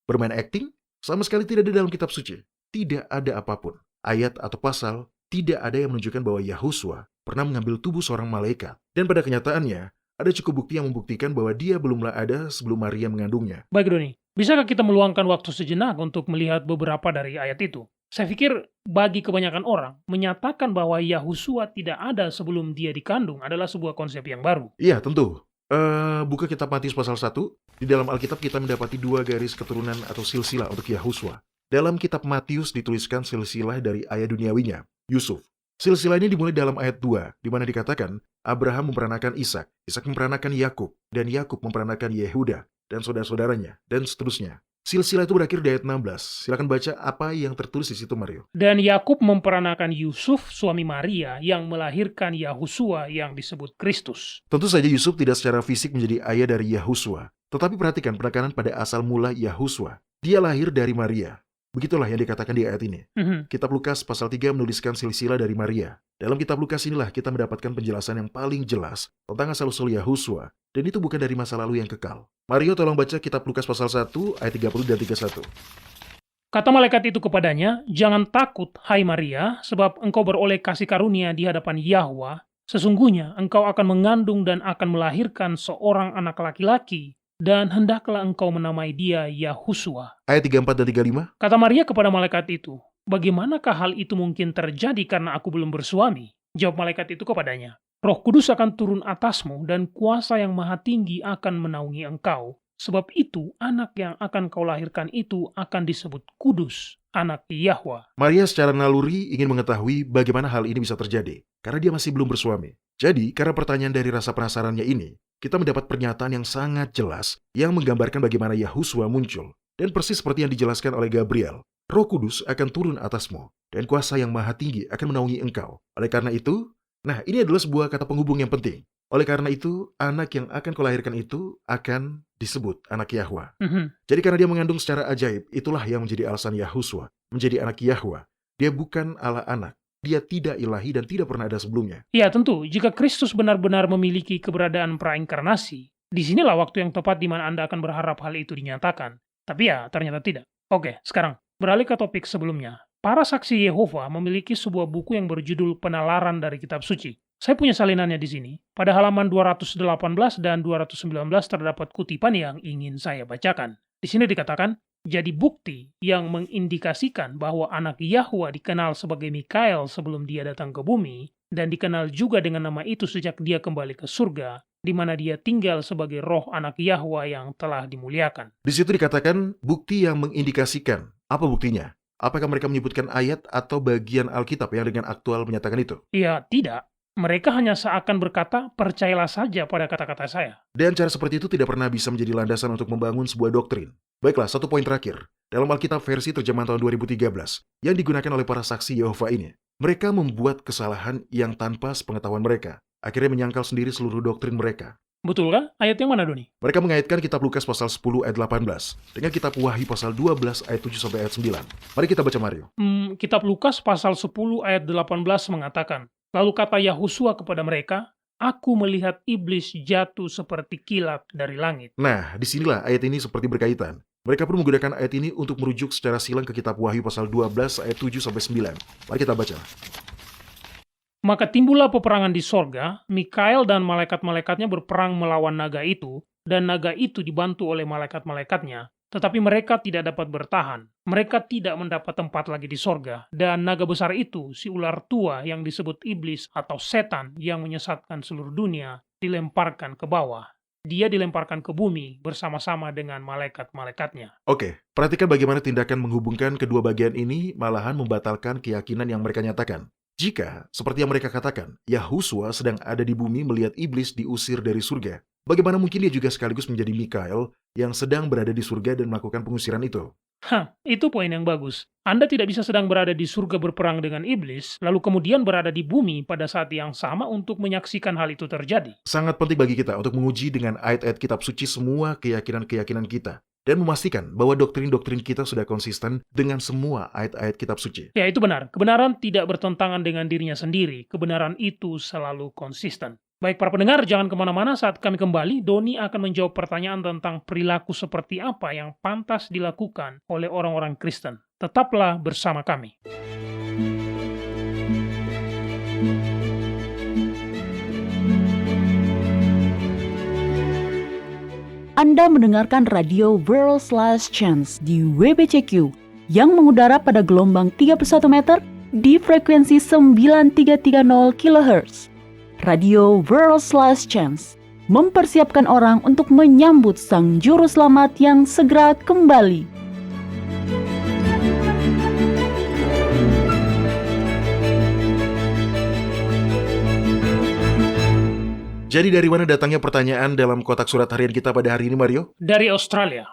bermain acting? Sama sekali tidak ada dalam kitab suci. Tidak ada apapun. Ayat atau pasal, tidak ada yang menunjukkan bahwa Yahuswa pernah mengambil tubuh seorang malaikat. Dan pada kenyataannya, ada cukup bukti yang membuktikan bahwa dia belumlah ada sebelum Maria mengandungnya. Baik Doni, bisakah kita meluangkan waktu sejenak untuk melihat beberapa dari ayat itu? Saya pikir bagi kebanyakan orang, menyatakan bahwa Yahuswa tidak ada sebelum dia dikandung adalah sebuah konsep yang baru. Iya, tentu. Buka kitab Matius pasal 1. Di dalam Alkitab kita mendapati 2 garis keturunan atau silsilah untuk Yahuswa. Dalam kitab Matius dituliskan silsilah dari ayah duniawinya, Yusuf. Silsilah ini dimulai dalam ayat 2, di mana dikatakan Abraham memperanakan Ishak, Ishak memperanakan Yakub, dan Yakub memperanakan Yehuda, dan saudara-saudaranya, dan seterusnya. Silsilah itu berakhir di ayat 16. Silakan baca apa yang tertulis di situ, Mario. Dan Yakub memperanakan Yusuf, suami Maria, yang melahirkan Yahuswa yang disebut Kristus. Tentu saja Yusuf tidak secara fisik menjadi ayah dari Yahuswa. Tetapi perhatikan penekanan pada asal mula Yahuswa. Dia lahir dari Maria. Begitulah yang dikatakan di ayat ini. Kitab Lukas pasal 3 menuliskan silsilah dari Maria. Dalam kitab Lukas inilah kita mendapatkan penjelasan yang paling jelas tentang asal-usul Yahuswa. Dan itu bukan dari masa lalu yang kekal. Mario tolong baca kitab Lukas pasal 1 ayat 30 dan 31. Kata malaikat itu kepadanya, jangan takut, hai Maria, sebab engkau beroleh kasih karunia di hadapan Yahwa. Sesungguhnya engkau akan mengandung dan akan melahirkan seorang anak laki-laki. Dan hendaklah engkau menamai dia Yahuswa. Ayat 34 dan 35. Kata Maria kepada malaikat itu, bagaimanakah hal itu mungkin terjadi karena aku belum bersuami? Jawab malaikat itu kepadanya, Roh Kudus akan turun atasmu dan kuasa yang maha tinggi akan menaungi engkau. Sebab itu, anak yang akan kau lahirkan itu akan disebut kudus, anak Yahwa. Maria secara naluri ingin mengetahui bagaimana hal ini bisa terjadi, karena dia masih belum bersuami. Jadi, karena pertanyaan dari rasa penasarannya ini, kita mendapat pernyataan yang sangat jelas yang menggambarkan bagaimana Yahusua muncul. Dan persis seperti yang dijelaskan oleh Gabriel, Roh Kudus akan turun atasmu, dan kuasa yang maha tinggi akan menaungi engkau. Oleh karena itu, ini adalah sebuah kata penghubung yang penting. Oleh karena itu, anak yang akan kau lahirkan itu akan disebut anak Yahwa. Jadi karena dia mengandung secara ajaib, itulah yang menjadi alasan Yahusua menjadi anak Yahwa. Dia bukan Allah anak. Dia tidak ilahi dan tidak pernah ada sebelumnya. Ya tentu, jika Kristus benar-benar memiliki keberadaan prainkarnasi, disinilah waktu yang tepat di mana Anda akan berharap hal itu dinyatakan. Tapi ya, ternyata tidak. Oke, sekarang beralih ke topik sebelumnya. Para saksi Yehova memiliki sebuah buku yang berjudul Penalaran dari Kitab Suci. Saya punya salinannya di sini. Pada halaman 218 dan 219 terdapat kutipan yang ingin saya bacakan. Di sini dikatakan, jadi bukti yang mengindikasikan bahwa anak Yahwa dikenal sebagai Mikael sebelum dia datang ke bumi, dan dikenal juga dengan nama itu sejak dia kembali ke surga, di mana dia tinggal sebagai roh anak Yahwa yang telah dimuliakan. Di situ dikatakan bukti yang mengindikasikan. Apa buktinya? Apakah mereka menyebutkan ayat atau bagian Alkitab yang dengan aktual menyatakan itu? Ya, tidak. Mereka hanya seakan berkata, percayalah saja pada kata-kata saya. Dan cara seperti itu tidak pernah bisa menjadi landasan untuk membangun sebuah doktrin. Baiklah, satu poin terakhir. Dalam Alkitab versi terjemahan tahun 2013, yang digunakan oleh para saksi Yehova ini, mereka membuat kesalahan yang tanpa sepengetahuan mereka. Akhirnya menyangkal sendiri seluruh doktrin mereka. Betul kah? Ayat yang mana, Doni? Mereka mengaitkan kitab Lukas pasal 10 ayat 18 dengan kitab Wahyu pasal 12 ayat 7 sampai ayat 9. Mari kita baca, Mario. Kitab Lukas pasal 10 ayat 18 mengatakan, lalu kata Yahusua kepada mereka, aku melihat iblis jatuh seperti kilat dari langit. Nah, disinilah ayat ini seperti berkaitan. Mereka pun menggunakan ayat ini untuk merujuk secara silang ke kitab Wahyu pasal 12 ayat 7 sampai 9. Mari kita baca. Maka timbullah peperangan di sorga, Mikael dan malaikat-malaikatnya berperang melawan naga itu, dan naga itu dibantu oleh malaikat-malaikatnya, tetapi mereka tidak dapat bertahan. Mereka tidak mendapat tempat lagi di sorga, dan naga besar itu, si ular tua yang disebut iblis atau setan yang menyesatkan seluruh dunia, dilemparkan ke bawah. Dia dilemparkan ke bumi bersama-sama dengan malaikat-malaikatnya. Oke, perhatikan bagaimana tindakan menghubungkan kedua bagian ini malahan membatalkan keyakinan yang mereka nyatakan. Jika, seperti yang mereka katakan, Yahusua sedang ada di bumi melihat iblis diusir dari surga, bagaimana mungkin dia juga sekaligus menjadi Mikael yang sedang berada di surga dan melakukan pengusiran itu? Itu poin yang bagus. Anda tidak bisa sedang berada di surga berperang dengan iblis, lalu kemudian berada di bumi pada saat yang sama untuk menyaksikan hal itu terjadi. Sangat penting bagi kita untuk menguji dengan ayat-ayat kitab suci semua keyakinan-keyakinan kita, dan memastikan bahwa doktrin-doktrin kita sudah konsisten dengan semua ayat-ayat kitab suci. Ya, itu benar. Kebenaran tidak bertentangan dengan dirinya sendiri. Kebenaran itu selalu konsisten. Baik para pendengar, jangan kemana-mana. Saat kami kembali, Doni akan menjawab pertanyaan tentang perilaku seperti apa yang pantas dilakukan oleh orang-orang Kristen. Tetaplah bersama kami. Anda mendengarkan radio World's Last Chance di WBCQ yang mengudara pada gelombang 31 meter di frekuensi 9330 kHz. Radio World's Last Chance mempersiapkan orang untuk menyambut Sang Juru Selamat yang segera kembali. Jadi dari mana datangnya pertanyaan dalam kotak surat harian kita pada hari ini, Mario? Dari Australia.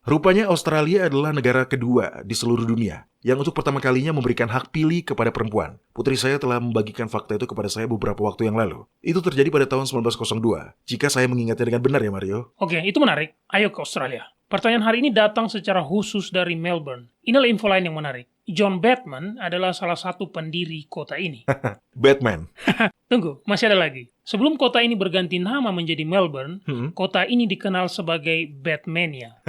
Rupanya Australia adalah negara kedua di seluruh dunia yang untuk pertama kalinya memberikan hak pilih kepada perempuan. Putri saya telah membagikan fakta itu kepada saya beberapa waktu yang lalu. Itu terjadi pada tahun 1902, jika saya mengingatnya dengan benar ya, Mario. Oke, itu menarik. Ayo ke Australia. Pertanyaan hari ini datang secara khusus dari Melbourne. Inilah info lain yang menarik. John Batman adalah salah satu pendiri kota ini. Batman. Tunggu, masih ada lagi. Sebelum kota ini berganti nama menjadi Melbourne, kota ini dikenal sebagai Batmania.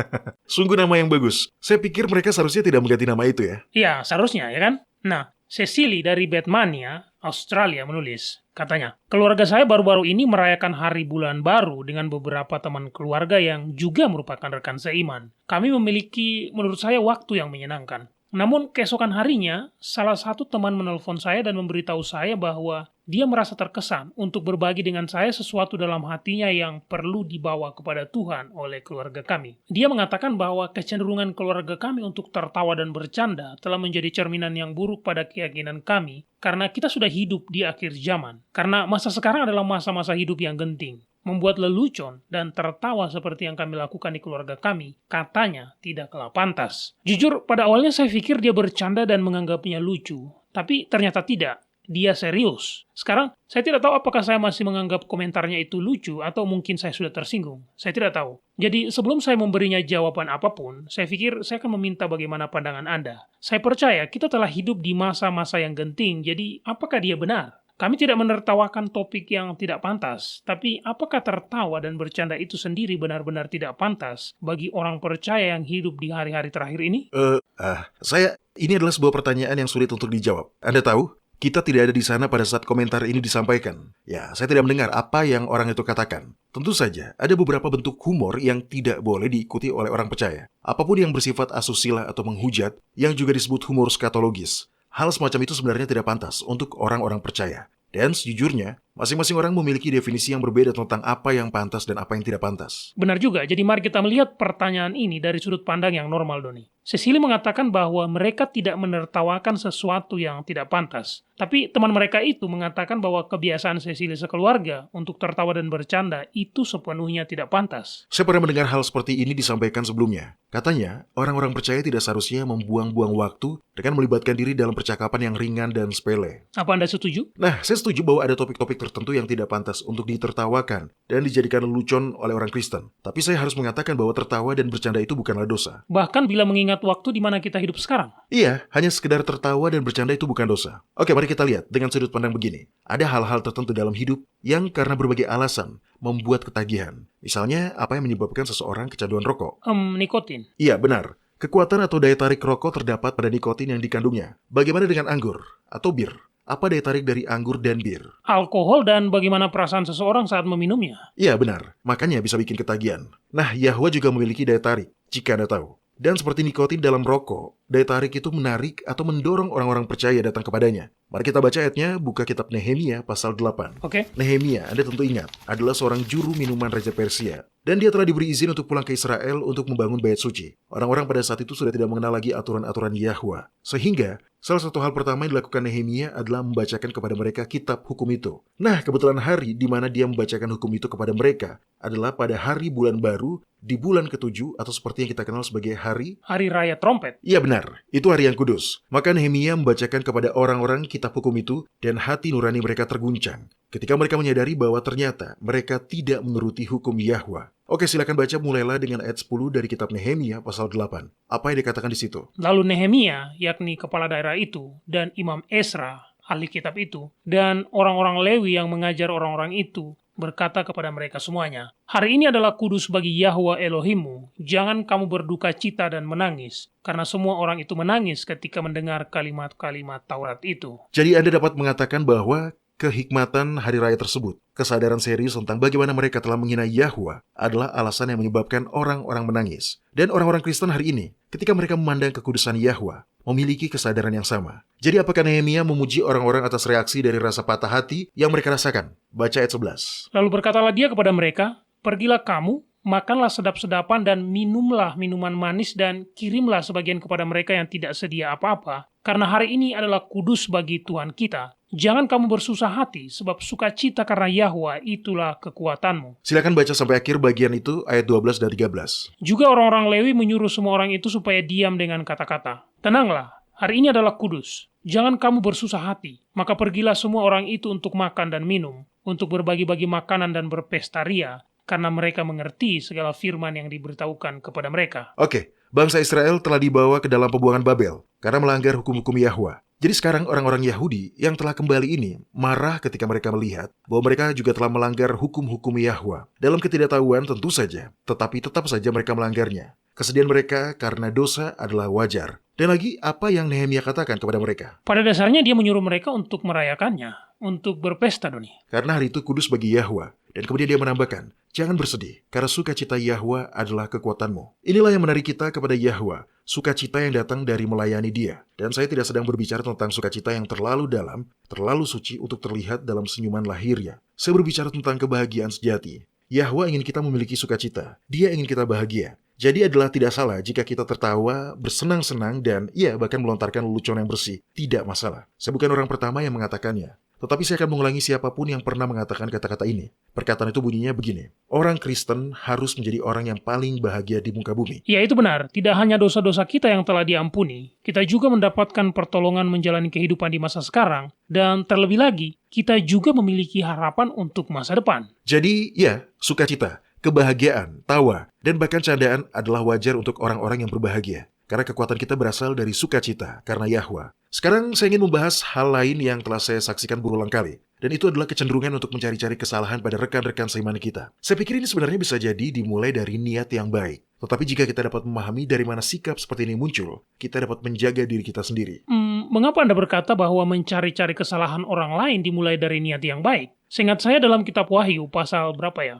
Sungguh nama yang bagus. Saya pikir mereka seharusnya tidak mengganti nama itu ya. Ya, seharusnya ya kan? Nah, Cecily dari Batmania, Australia menulis, katanya, keluarga saya baru-baru ini merayakan hari bulan baru dengan beberapa teman keluarga yang juga merupakan rekan seiman. Kami memiliki, menurut saya, waktu yang menyenangkan. Namun keesokan harinya, salah satu teman menelpon saya dan memberitahu saya bahwa dia merasa terkesan untuk berbagi dengan saya sesuatu dalam hatinya yang perlu dibawa kepada Tuhan oleh keluarga kami. Dia mengatakan bahwa kecenderungan keluarga kami untuk tertawa dan bercanda telah menjadi cerminan yang buruk pada keyakinan kami karena kita sudah hidup di akhir zaman. Karena masa sekarang adalah masa-masa hidup yang genting. Membuat lelucon dan tertawa seperti yang kami lakukan di keluarga kami, katanya tidaklah pantas. Jujur, pada awalnya saya pikir dia bercanda dan menganggapnya lucu, tapi ternyata tidak. Dia serius. Sekarang, saya tidak tahu apakah saya masih menganggap komentarnya itu lucu atau mungkin saya sudah tersinggung. Saya tidak tahu. Jadi, sebelum saya memberinya jawaban apapun, saya pikir saya akan meminta bagaimana pandangan Anda. Saya percaya kita telah hidup di masa-masa yang genting, jadi apakah dia benar? Kami tidak menertawakan topik yang tidak pantas, tapi apakah tertawa dan bercanda itu sendiri benar-benar tidak pantas bagi orang percaya yang hidup di hari-hari terakhir ini? Ini adalah sebuah pertanyaan yang sulit untuk dijawab. Anda tahu, kita tidak ada di sana pada saat komentar ini disampaikan. Ya, saya tidak mendengar apa yang orang itu katakan. Tentu saja, ada beberapa bentuk humor yang tidak boleh diikuti oleh orang percaya. Apapun yang bersifat asusila atau menghujat, yang juga disebut humor skatologis. Hal semacam itu sebenarnya tidak pantas untuk orang-orang percaya. Dan sejujurnya, masing-masing orang memiliki definisi yang berbeda tentang apa yang pantas dan apa yang tidak pantas. Benar juga, jadi mari kita melihat pertanyaan ini dari sudut pandang yang normal, Doni. Cecily mengatakan bahwa mereka tidak menertawakan sesuatu yang tidak pantas. Tapi teman mereka itu mengatakan bahwa kebiasaan Cecily sekeluarga untuk tertawa dan bercanda itu sepenuhnya tidak pantas. Saya pernah mendengar hal seperti ini disampaikan sebelumnya. Katanya, orang-orang percaya tidak seharusnya membuang-buang waktu dengan melibatkan diri dalam percakapan yang ringan dan sepele. Apa Anda setuju? Nah, saya setuju bahwa ada topik-topik tertentu yang tidak pantas untuk ditertawakan dan dijadikan lelucon oleh orang Kristen. Tapi saya harus mengatakan bahwa tertawa dan bercanda itu bukanlah dosa. Bahkan bila mengingat waktu di mana kita hidup sekarang. Iya, hanya sekedar tertawa dan bercanda itu bukan dosa. Oke, mari kita lihat dengan sudut pandang begini. Ada hal-hal tertentu dalam hidup yang karena berbagai alasan membuat ketagihan. Misalnya, apa yang menyebabkan seseorang kecanduan rokok? Nikotin. Iya, benar. Kekuatan atau daya tarik rokok terdapat pada nikotin yang dikandungnya. Bagaimana dengan anggur atau bir? Apa daya tarik dari anggur dan bir? Alkohol dan bagaimana perasaan seseorang saat meminumnya. Iya, benar. Makanya bisa bikin ketagihan. Nah, Yahwa juga memiliki daya tarik, jika Anda tahu. Dan seperti nikotin dalam rokok, daya tarik itu menarik atau mendorong orang-orang percaya datang kepadanya. Mari kita baca ayatnya, buka kitab Nehemia pasal 8. Oke. Nehemia, Anda tentu ingat, adalah seorang juru minuman Raja Persia. Dan dia telah diberi izin untuk pulang ke Israel untuk membangun bait suci. Orang-orang pada saat itu sudah tidak mengenal lagi aturan-aturan Yahwa. Sehingga, salah satu hal pertama yang dilakukan Nehemia adalah membacakan kepada mereka kitab hukum itu. Nah, kebetulan hari di mana dia membacakan hukum itu kepada mereka adalah pada hari bulan baru di bulan ke-7 atau seperti yang kita kenal sebagai Hari Raya Trompet. Iya benar, itu hari yang kudus. Maka Nehemia membacakan kepada orang-orang kitab hukum itu dan hati nurani mereka terguncang. Ketika mereka menyadari bahwa ternyata mereka tidak menuruti hukum Yahwa. Oke, silakan baca mulailah dengan ayat 10 dari kitab Nehemia pasal 8. Apa yang dikatakan di situ? Lalu Nehemia, yakni kepala daerah itu, dan Imam Esra, ahli kitab itu, dan orang-orang Lewi yang mengajar orang-orang itu, berkata kepada mereka semuanya, "Hari ini adalah kudus bagi Yahwa Elohimmu. Jangan kamu berduka cita dan menangis, karena semua orang itu menangis ketika mendengar kalimat-kalimat Taurat itu." Jadi Anda dapat mengatakan bahwa kehikmatan hari raya tersebut, kesadaran serius tentang bagaimana mereka telah menghina Yahwa adalah alasan yang menyebabkan orang-orang menangis. Dan orang-orang Kristen hari ini, ketika mereka memandang kekudusan Yahwa, memiliki kesadaran yang sama. Jadi apakah Nehemia memuji orang-orang atas reaksi dari rasa patah hati yang mereka rasakan? Baca ayat 11. Lalu berkatalah dia kepada mereka, "Pergilah kamu, makanlah sedap-sedapan dan minumlah minuman manis dan kirimlah sebagian kepada mereka yang tidak sedia apa-apa, karena hari ini adalah kudus bagi Tuhan kita. Jangan kamu bersusah hati, sebab sukacita karena Yahwa itulah kekuatanmu." Silakan baca sampai akhir bagian itu, ayat 12 dan 13. Juga orang-orang Lewi menyuruh semua orang itu supaya diam dengan kata-kata, "Tenanglah, hari ini adalah kudus. Jangan kamu bersusah hati." Maka pergilah semua orang itu untuk makan dan minum, untuk berbagi-bagi makanan dan berpesta ria, karena mereka mengerti segala firman yang diberitahukan kepada mereka. Oke, bangsa Israel telah dibawa ke dalam pembuangan Babel karena melanggar hukum-hukum Yahwa. Jadi sekarang orang-orang Yahudi yang telah kembali ini marah ketika mereka melihat bahwa mereka juga telah melanggar hukum-hukum Yahwa. Dalam ketidaktahuan tentu saja, tetapi tetap saja mereka melanggarnya. Kesedihan mereka karena dosa adalah wajar. Dan lagi, apa yang Nehemia katakan kepada mereka? Pada dasarnya dia menyuruh mereka untuk merayakannya, untuk berpesta, Doni. Karena hari itu kudus bagi Yahwa. Dan kemudian dia menambahkan, jangan bersedih, karena sukacita Yahwa adalah kekuatanmu. Inilah yang menarik kita kepada Yahwa. sukacita yang datang dari melayani Dia. Dan saya tidak sedang berbicara tentang sukacita yang terlalu dalam, terlalu suci untuk terlihat dalam senyuman lahirnya. Saya berbicara tentang kebahagiaan sejati. Yahwa ingin kita memiliki sukacita. Dia ingin kita bahagia. Jadi adalah tidak salah jika kita tertawa, bersenang-senang, dan bahkan melontarkan lelucon yang bersih. Tidak masalah. Saya bukan orang pertama yang mengatakannya. Tetapi saya akan mengulangi siapapun yang pernah mengatakan kata-kata ini. Perkataan itu bunyinya begini. Orang Kristen harus menjadi orang yang paling bahagia di muka bumi. Ya, itu benar. Tidak hanya dosa-dosa kita yang telah diampuni, kita juga mendapatkan pertolongan menjalani kehidupan di masa sekarang, dan terlebih lagi, kita juga memiliki harapan untuk masa depan. Jadi, sukacita, kebahagiaan, tawa, dan bahkan candaan adalah wajar untuk orang-orang yang berbahagia. Karena kekuatan kita berasal dari sukacita, karena Yahwa. Sekarang saya ingin membahas hal lain yang telah saya saksikan berulang kali. Dan itu adalah kecenderungan untuk mencari-cari kesalahan pada rekan-rekan seiman kita. Saya pikir ini sebenarnya bisa jadi dimulai dari niat yang baik. Tetapi jika kita dapat memahami dari mana sikap seperti ini muncul, kita dapat menjaga diri kita sendiri. Mengapa Anda berkata bahwa mencari-cari kesalahan orang lain dimulai dari niat yang baik? Seingat saya dalam kitab Wahyu, pasal berapa ya?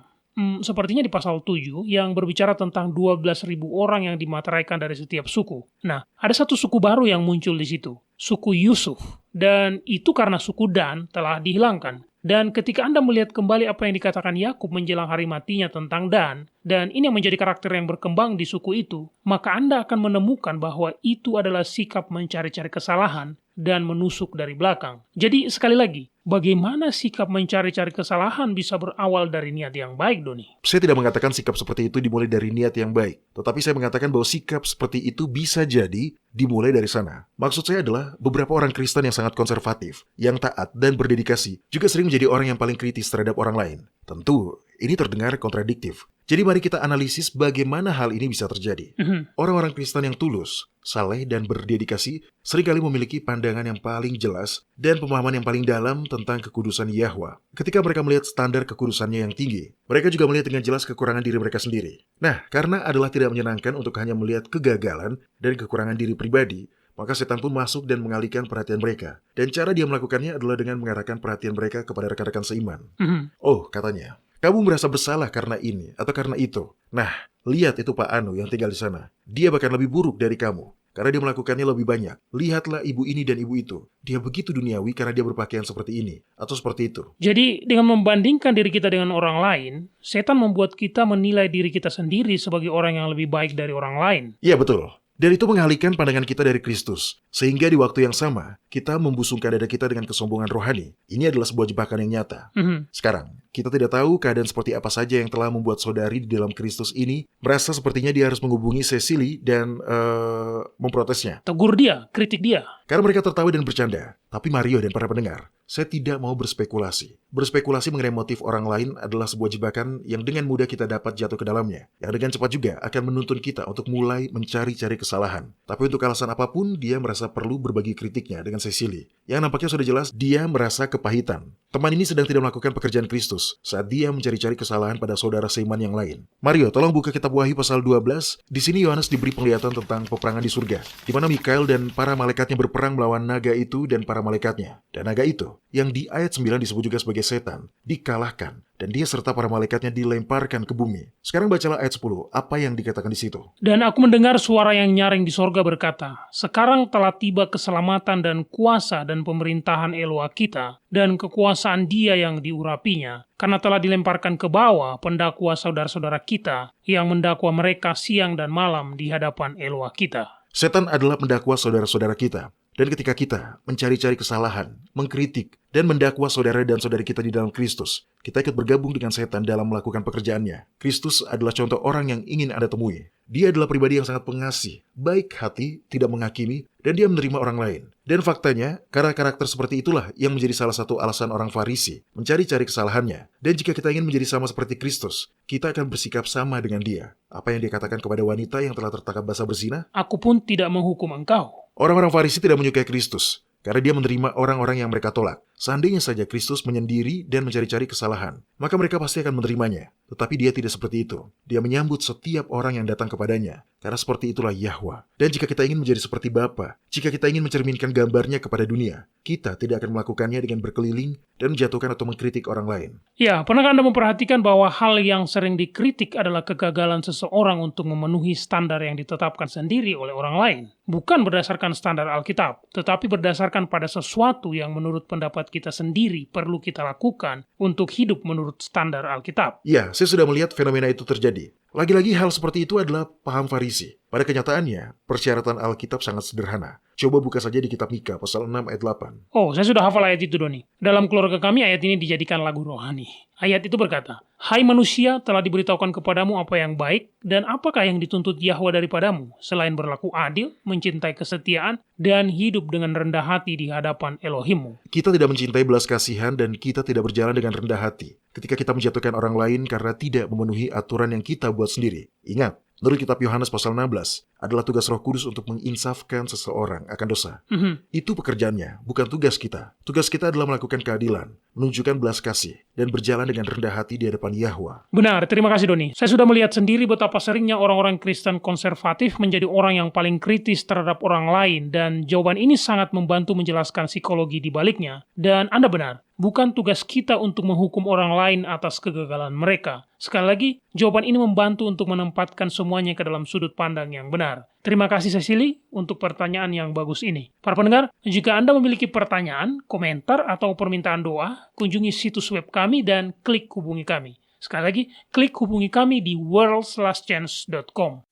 Sepertinya di pasal 7 yang berbicara tentang 12.000 orang yang dimateraikan dari setiap suku. Nah, ada satu suku baru yang muncul di situ, suku Yusuf. Dan itu karena suku Dan telah dihilangkan. Dan ketika Anda melihat kembali apa yang dikatakan Yakub menjelang hari matinya tentang Dan ini yang menjadi karakter yang berkembang di suku itu, maka Anda akan menemukan bahwa itu adalah sikap mencari-cari kesalahan dan menusuk dari belakang. Jadi sekali lagi, bagaimana sikap mencari-cari kesalahan bisa berawal dari niat yang baik, Doni? Saya tidak mengatakan sikap seperti itu dimulai dari niat yang baik. Tetapi saya mengatakan bahwa sikap seperti itu bisa jadi dimulai dari sana. Maksud saya adalah beberapa orang Kristen yang sangat konservatif, yang taat dan berdedikasi, juga sering menjadi orang yang paling kritis terhadap orang lain. Tentu, ini terdengar kontradiktif. Jadi mari kita analisis bagaimana hal ini bisa terjadi. Orang-orang Kristen yang tulus, saleh, dan berdedikasi seringkali memiliki pandangan yang paling jelas dan pemahaman yang paling dalam tentang kekudusan Yahwa. Ketika mereka melihat standar kekudusannya yang tinggi, mereka juga melihat dengan jelas kekurangan diri mereka sendiri. Nah, karena adalah tidak menyenangkan untuk hanya melihat kegagalan dan kekurangan diri pribadi, maka setan pun masuk dan mengalihkan perhatian mereka. Dan cara dia melakukannya adalah dengan mengarahkan perhatian mereka kepada rekan-rekan seiman. Oh, katanya, kamu merasa bersalah karena ini atau karena itu. Nah, lihat itu Pak Anu yang tinggal di sana. Dia bahkan lebih buruk dari kamu, karena dia melakukannya lebih banyak. Lihatlah ibu ini dan ibu itu. Dia begitu duniawi karena dia berpakaian seperti ini, atau seperti itu. Jadi, dengan membandingkan diri kita dengan orang lain, setan membuat kita menilai diri kita sendiri sebagai orang yang lebih baik dari orang lain. Iya, betul. Dan itu mengalihkan pandangan kita dari Kristus. Sehingga di waktu yang sama, kita membusungkan dada kita dengan kesombongan rohani. Ini adalah sebuah jebakan yang nyata. Sekarang, kita tidak tahu keadaan seperti apa saja yang telah membuat saudari di dalam Kristus ini merasa sepertinya dia harus menghubungi Cecily dan memprotesnya. Tegur dia, kritik dia. Karena mereka tertawa dan bercanda. Tapi Mario dan para pendengar, saya tidak mau berspekulasi. Berspekulasi mengenai motif orang lain adalah sebuah jebakan yang dengan mudah kita dapat jatuh ke dalamnya. Yang dengan cepat juga akan menuntun kita untuk mulai mencari-cari kesalahan. Tapi untuk alasan apapun, dia merasa perlu berbagi kritiknya dengan Cecily. Yang nampaknya sudah jelas, dia merasa kepahitan. Teman ini sedang tidak melakukan pekerjaan Kristus saat dia mencari-cari kesalahan pada saudara seiman yang lain. Mario, tolong buka kitab Wahyu pasal 12. Di sini Yohanes diberi penglihatan tentang peperangan di surga, di mana Mikael dan para malaikatnya berperang melawan naga itu dan para malaikatnya. Dan naga itu, yang di ayat 9 disebut juga sebagai setan, dikalahkan, dan dia serta para malaikatnya dilemparkan ke bumi. Sekarang bacalah ayat 10, apa yang dikatakan di situ. Dan aku mendengar suara yang nyaring di sorga berkata, sekarang telah tiba keselamatan dan kuasa dan pemerintahan Eloa kita, dan kekuasaan dia yang diurapinya, karena telah dilemparkan ke bawah pendakwa saudara-saudara kita, yang mendakwa mereka siang dan malam di hadapan Eloa kita. Setan adalah pendakwa saudara-saudara kita. Dan ketika kita mencari-cari kesalahan, mengkritik, dan mendakwa saudara dan saudari kita di dalam Kristus, kita ikut bergabung dengan setan dalam melakukan pekerjaannya. Kristus adalah contoh orang yang ingin Anda temui. Dia adalah pribadi yang sangat pengasih, baik hati, tidak menghakimi, dan dia menerima orang lain. Dan faktanya, karena karakter seperti itulah yang menjadi salah satu alasan orang Farisi mencari-cari kesalahannya. Dan jika kita ingin menjadi sama seperti Kristus, kita akan bersikap sama dengan dia. Apa yang dia katakan kepada wanita yang telah tertangkap basah berzina? Aku pun tidak menghukum engkau. Orang-orang Farisi tidak menyukai Kristus, karena dia menerima orang-orang yang mereka tolak. Seandainya saja Kristus menyendiri dan mencari-cari kesalahan, maka mereka pasti akan menerimanya. Tetapi dia tidak seperti itu. Dia menyambut setiap orang yang datang kepadanya, karena seperti itulah Yahwa. Dan jika kita ingin menjadi seperti Bapa, jika kita ingin mencerminkan gambarnya kepada dunia, kita tidak akan melakukannya dengan berkeliling dan menjatuhkan atau mengkritik orang lain. Ya, pernahkah Anda memperhatikan bahwa hal yang sering dikritik adalah kegagalan seseorang untuk memenuhi standar yang ditetapkan sendiri oleh orang lain? Bukan berdasarkan standar Alkitab, tetapi berdasarkan pada sesuatu yang menurut pendapat kita sendiri perlu kita lakukan untuk hidup menurut standar Alkitab. Ya, saya sudah melihat fenomena itu terjadi. Lagi-lagi hal seperti itu adalah paham Farisi. Pada kenyataannya, persyaratan Alkitab sangat sederhana. Coba buka saja di kitab Mika, pasal 6 ayat 8. Oh, saya sudah hafal ayat itu, Doni. Dalam keluarga kami, ayat ini dijadikan lagu rohani. Ayat itu berkata, "Hai manusia, telah diberitahukan kepadamu apa yang baik, dan apakah yang dituntut Yahwa daripadamu, selain berlaku adil, mencintai kesetiaan, dan hidup dengan rendah hati di hadapan Elohimmu." Kita tidak mencintai belas kasihan dan kita tidak berjalan dengan rendah hati ketika kita menjatuhkan orang lain karena tidak memenuhi aturan yang kita buat sendiri. Ingat, menurut kitab Yohanes pasal 16, adalah tugas Roh Kudus untuk menginsafkan seseorang akan dosa. Itu pekerjaannya, bukan tugas kita. Tugas kita adalah melakukan keadilan, menunjukkan belas kasih, dan berjalan dengan rendah hati di hadapan Yahwa. Benar, terima kasih Doni. Saya sudah melihat sendiri betapa seringnya orang-orang Kristen konservatif menjadi orang yang paling kritis terhadap orang lain, dan jawaban ini sangat membantu menjelaskan psikologi di baliknya. Dan Anda benar, bukan tugas kita untuk menghukum orang lain atas kegagalan mereka. Sekali lagi, jawaban ini membantu untuk menempatkan semuanya ke dalam sudut pandang yang benar. Terima kasih Cecily untuk pertanyaan yang bagus ini. Para pendengar, jika Anda memiliki pertanyaan, komentar, atau permintaan doa, kunjungi situs web kami dan klik hubungi kami. Sekali lagi, klik hubungi kami di worldslastchance.com.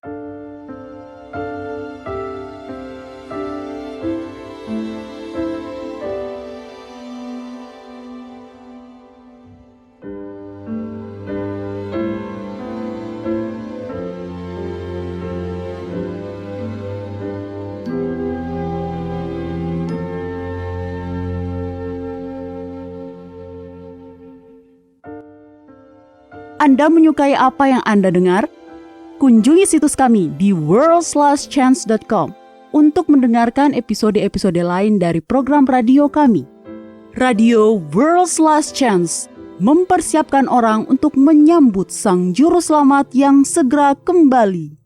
Anda menyukai apa yang Anda dengar? Kunjungi situs kami di worldslastchance.com untuk mendengarkan episode-episode lain dari program radio kami. Radio World's Last Chance mempersiapkan orang untuk menyambut Sang Juru Selamat yang segera kembali.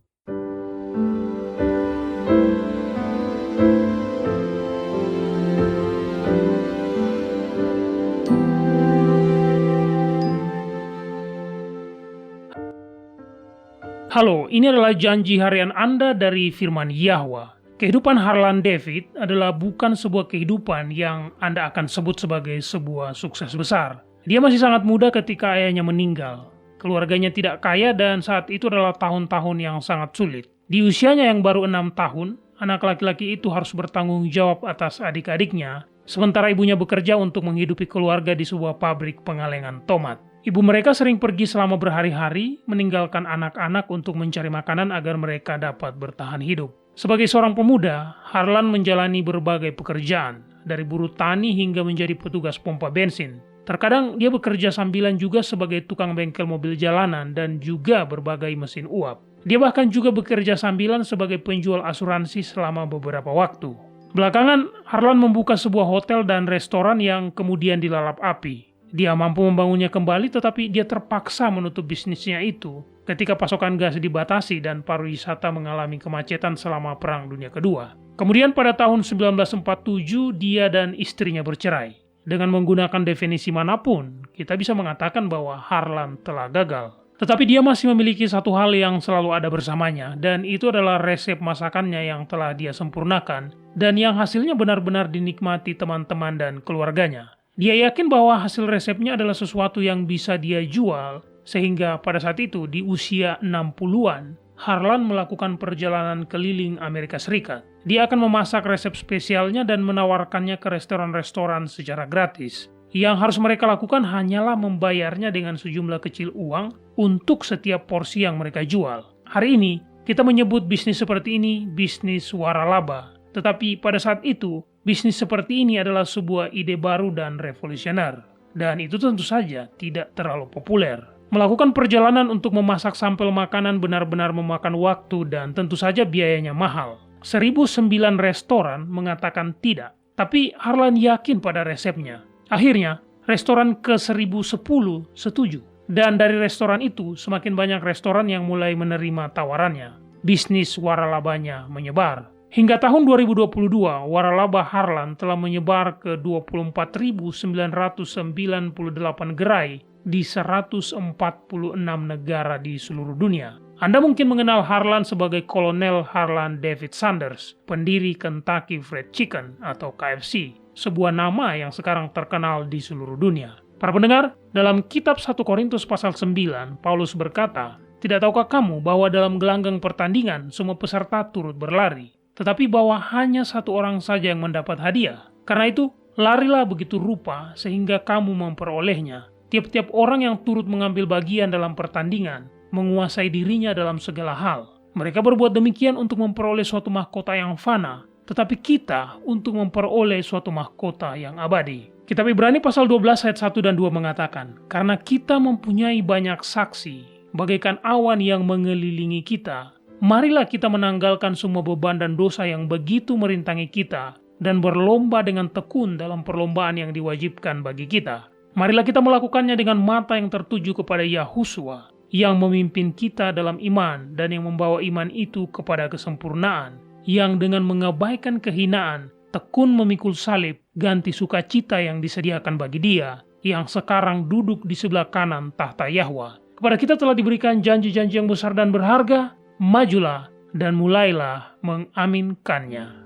Halo, ini adalah janji harian Anda dari firman Yahwa. Kehidupan Harlan David adalah bukan sebuah kehidupan yang Anda akan sebut sebagai sebuah sukses besar. Dia masih sangat muda ketika ayahnya meninggal. Keluarganya tidak kaya dan saat itu adalah tahun-tahun yang sangat sulit. Di usianya yang baru 6 tahun, anak laki-laki itu harus bertanggung jawab atas adik-adiknya, sementara ibunya bekerja untuk menghidupi keluarga di sebuah pabrik pengalengan tomat. Ibu mereka sering pergi selama berhari-hari, meninggalkan anak-anak untuk mencari makanan agar mereka dapat bertahan hidup. Sebagai seorang pemuda, Harlan menjalani berbagai pekerjaan, dari buruh tani hingga menjadi petugas pompa bensin. Terkadang dia bekerja sambilan juga sebagai tukang bengkel mobil jalanan dan juga berbagai mesin uap. Dia bahkan juga bekerja sambilan sebagai penjual asuransi selama beberapa waktu. Belakangan, Harlan membuka sebuah hotel dan restoran yang kemudian dilalap api. Dia mampu membangunnya kembali, tetapi dia terpaksa menutup bisnisnya itu ketika pasokan gas dibatasi dan pariwisata mengalami kemacetan selama Perang Dunia Kedua. Kemudian pada tahun 1947, dia dan istrinya bercerai. Dengan menggunakan definisi manapun, kita bisa mengatakan bahwa Harlan telah gagal. Tetapi dia masih memiliki satu hal yang selalu ada bersamanya, dan itu adalah resep masakannya yang telah dia sempurnakan, dan yang hasilnya benar-benar dinikmati teman-teman dan keluarganya. Dia yakin bahwa hasil resepnya adalah sesuatu yang bisa dia jual, sehingga pada saat itu di usia 60-an, Harlan melakukan perjalanan keliling Amerika Serikat. Dia akan memasak resep spesialnya dan menawarkannya ke restoran-restoran secara gratis. Yang harus mereka lakukan hanyalah membayarnya dengan sejumlah kecil uang untuk setiap porsi yang mereka jual. Hari ini, kita menyebut bisnis seperti ini bisnis waralaba. Tetapi pada saat itu, bisnis seperti ini adalah sebuah ide baru dan revolusioner. Dan itu tentu saja tidak terlalu populer. Melakukan perjalanan untuk memasak sampel makanan benar-benar memakan waktu dan tentu saja biayanya mahal. 1009 restoran mengatakan tidak. Tapi Harlan yakin pada resepnya. Akhirnya, restoran ke-1010 setuju. Dan dari restoran itu, semakin banyak restoran yang mulai menerima tawarannya. Bisnis waralabanya menyebar. Hingga tahun 2022, waralaba Harlan telah menyebar ke 24.998 gerai di 146 negara di seluruh dunia. Anda mungkin mengenal Harlan sebagai Kolonel Harlan David Sanders, pendiri Kentucky Fried Chicken atau KFC, sebuah nama yang sekarang terkenal di seluruh dunia. Para pendengar, dalam kitab 1 Korintus pasal 9, Paulus berkata, "Tidak tahukah kamu bahwa dalam gelanggang pertandingan semua peserta turut berlari, tetapi bahwa hanya satu orang saja yang mendapat hadiah? Karena itu, larilah begitu rupa sehingga kamu memperolehnya. Tiap-tiap orang yang turut mengambil bagian dalam pertandingan menguasai dirinya dalam segala hal. Mereka berbuat demikian untuk memperoleh suatu mahkota yang fana, tetapi kita untuk memperoleh suatu mahkota yang abadi." Kitab Ibrani pasal 12 ayat 1 dan 2 mengatakan, "Karena kita mempunyai banyak saksi, bagaikan awan yang mengelilingi kita, marilah kita menanggalkan semua beban dan dosa yang begitu merintangi kita, dan berlomba dengan tekun dalam perlombaan yang diwajibkan bagi kita. Marilah kita melakukannya dengan mata yang tertuju kepada Yahusua, yang memimpin kita dalam iman dan yang membawa iman itu kepada kesempurnaan, yang dengan mengabaikan kehinaan, tekun memikul salib, ganti sukacita yang disediakan bagi Dia, yang sekarang duduk di sebelah kanan tahta Yahwa. Kepada kita telah diberikan janji-janji yang besar dan berharga, majulah dan mulailah mengaminkannya."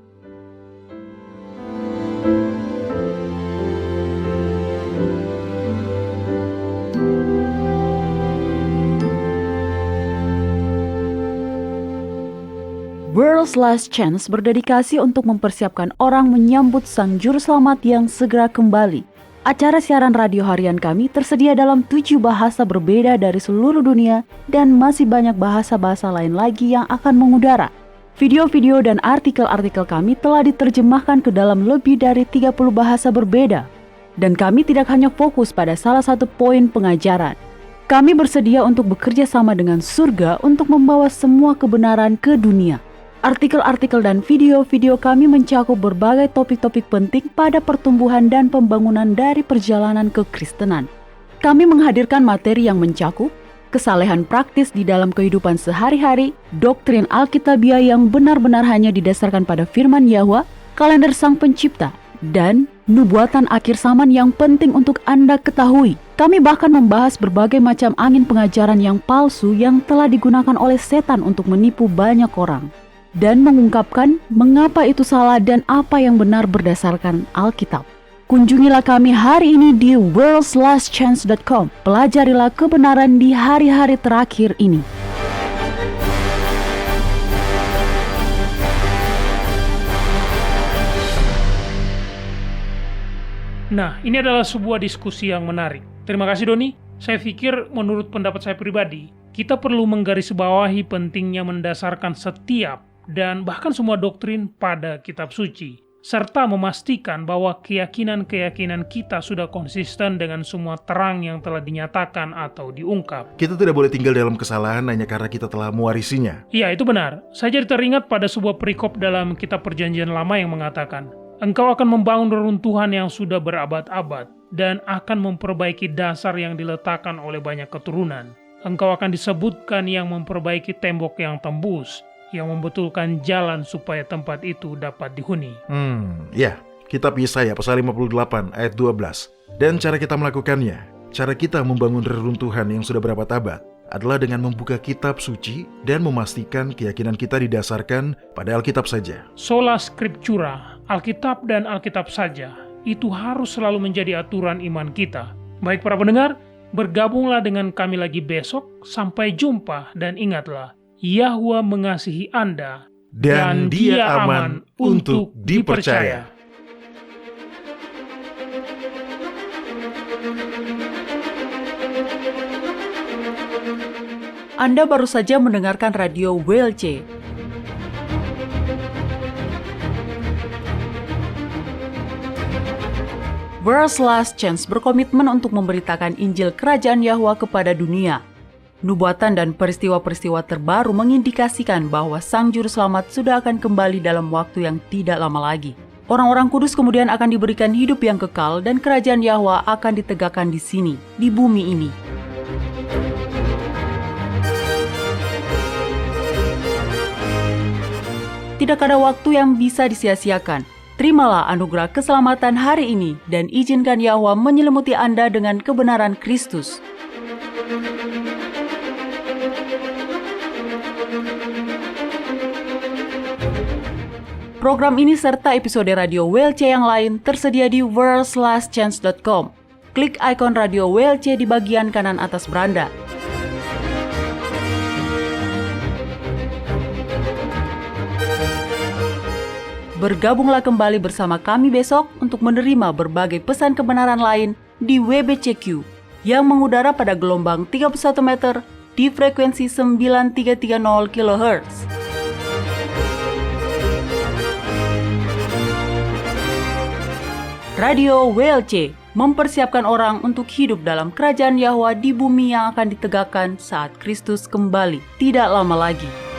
World's Last Chance berdedikasi untuk mempersiapkan orang menyambut Sang Juru Selamat yang segera kembali. Acara siaran radio harian kami tersedia dalam 7 bahasa berbeda dari seluruh dunia dan masih banyak bahasa-bahasa lain lagi yang akan mengudara. Video-video dan artikel-artikel kami telah diterjemahkan ke dalam lebih dari 30 bahasa berbeda. Dan kami tidak hanya fokus pada salah satu poin pengajaran. Kami bersedia untuk bekerja sama dengan surga untuk membawa semua kebenaran ke dunia. Artikel-artikel dan video-video kami mencakup berbagai topik-topik penting pada pertumbuhan dan pembangunan dari perjalanan kekristenan. Kami menghadirkan materi yang mencakup kesalehan praktis di dalam kehidupan sehari-hari, doktrin Alkitabiah yang benar-benar hanya didasarkan pada firman Yahwa, kalender Sang Pencipta, dan nubuatan akhir zaman yang penting untuk Anda ketahui. Kami bahkan membahas berbagai macam angin pengajaran yang palsu yang telah digunakan oleh setan untuk menipu banyak orang, dan mengungkapkan mengapa itu salah dan apa yang benar berdasarkan Alkitab. Kunjungilah kami hari ini di worldslastchance.com. Pelajarilah kebenaran di hari-hari terakhir ini. Nah, ini adalah sebuah diskusi yang menarik. Terima kasih Doni. Saya pikir menurut pendapat saya pribadi, kita perlu menggarisbawahi pentingnya mendasarkan setiap dan bahkan semua doktrin pada kitab suci, serta memastikan bahwa keyakinan-keyakinan kita sudah konsisten dengan semua terang yang telah dinyatakan atau diungkap. Kita tidak boleh tinggal dalam kesalahan hanya karena kita telah mewarisinya. Iya, itu benar. Saya jadi teringat pada sebuah perikop dalam kitab Perjanjian Lama yang mengatakan, "Engkau akan membangun reruntuhan yang sudah berabad-abad dan akan memperbaiki dasar yang diletakkan oleh banyak keturunan. Engkau akan disebutkan yang memperbaiki tembok yang tembus, yang membetulkan jalan supaya tempat itu dapat dihuni." Ya, kitab Yesaya pasal 58 ayat 12. Dan cara kita melakukannya, cara kita membangun reruntuhan yang sudah berabad-abad adalah dengan membuka kitab suci dan memastikan keyakinan kita didasarkan pada Alkitab saja. Sola Scriptura, Alkitab dan Alkitab saja, itu harus selalu menjadi aturan iman kita. Baik para pendengar, bergabunglah dengan kami lagi besok. Sampai jumpa dan ingatlah, Yahwa mengasihi Anda dan Dia aman untuk dipercaya. Anda baru saja mendengarkan radio WLC. World's Last Chance berkomitmen untuk memberitakan Injil Kerajaan Yahwa kepada dunia. Nubuatan dan peristiwa-peristiwa terbaru mengindikasikan bahwa Sang Juru Selamat sudah akan kembali dalam waktu yang tidak lama lagi. Orang-orang kudus kemudian akan diberikan hidup yang kekal dan kerajaan Yahwa akan ditegakkan di sini, di bumi ini. Tidak ada waktu yang bisa disia-siakan. Terimalah anugerah keselamatan hari ini dan izinkan Yahwa menyelimuti Anda dengan kebenaran Kristus. Program ini serta episode radio WLC yang lain tersedia di worldslastchance.com. Klik ikon radio WLC di bagian kanan atas beranda. Bergabunglah kembali bersama kami besok untuk menerima berbagai pesan kebenaran lain di WBCQ yang mengudara pada gelombang 31 meter di frekuensi 9330 kHz. Radio WLC mempersiapkan orang untuk hidup dalam kerajaan Yahwa di bumi yang akan ditegakkan saat Kristus kembali tidak lama lagi.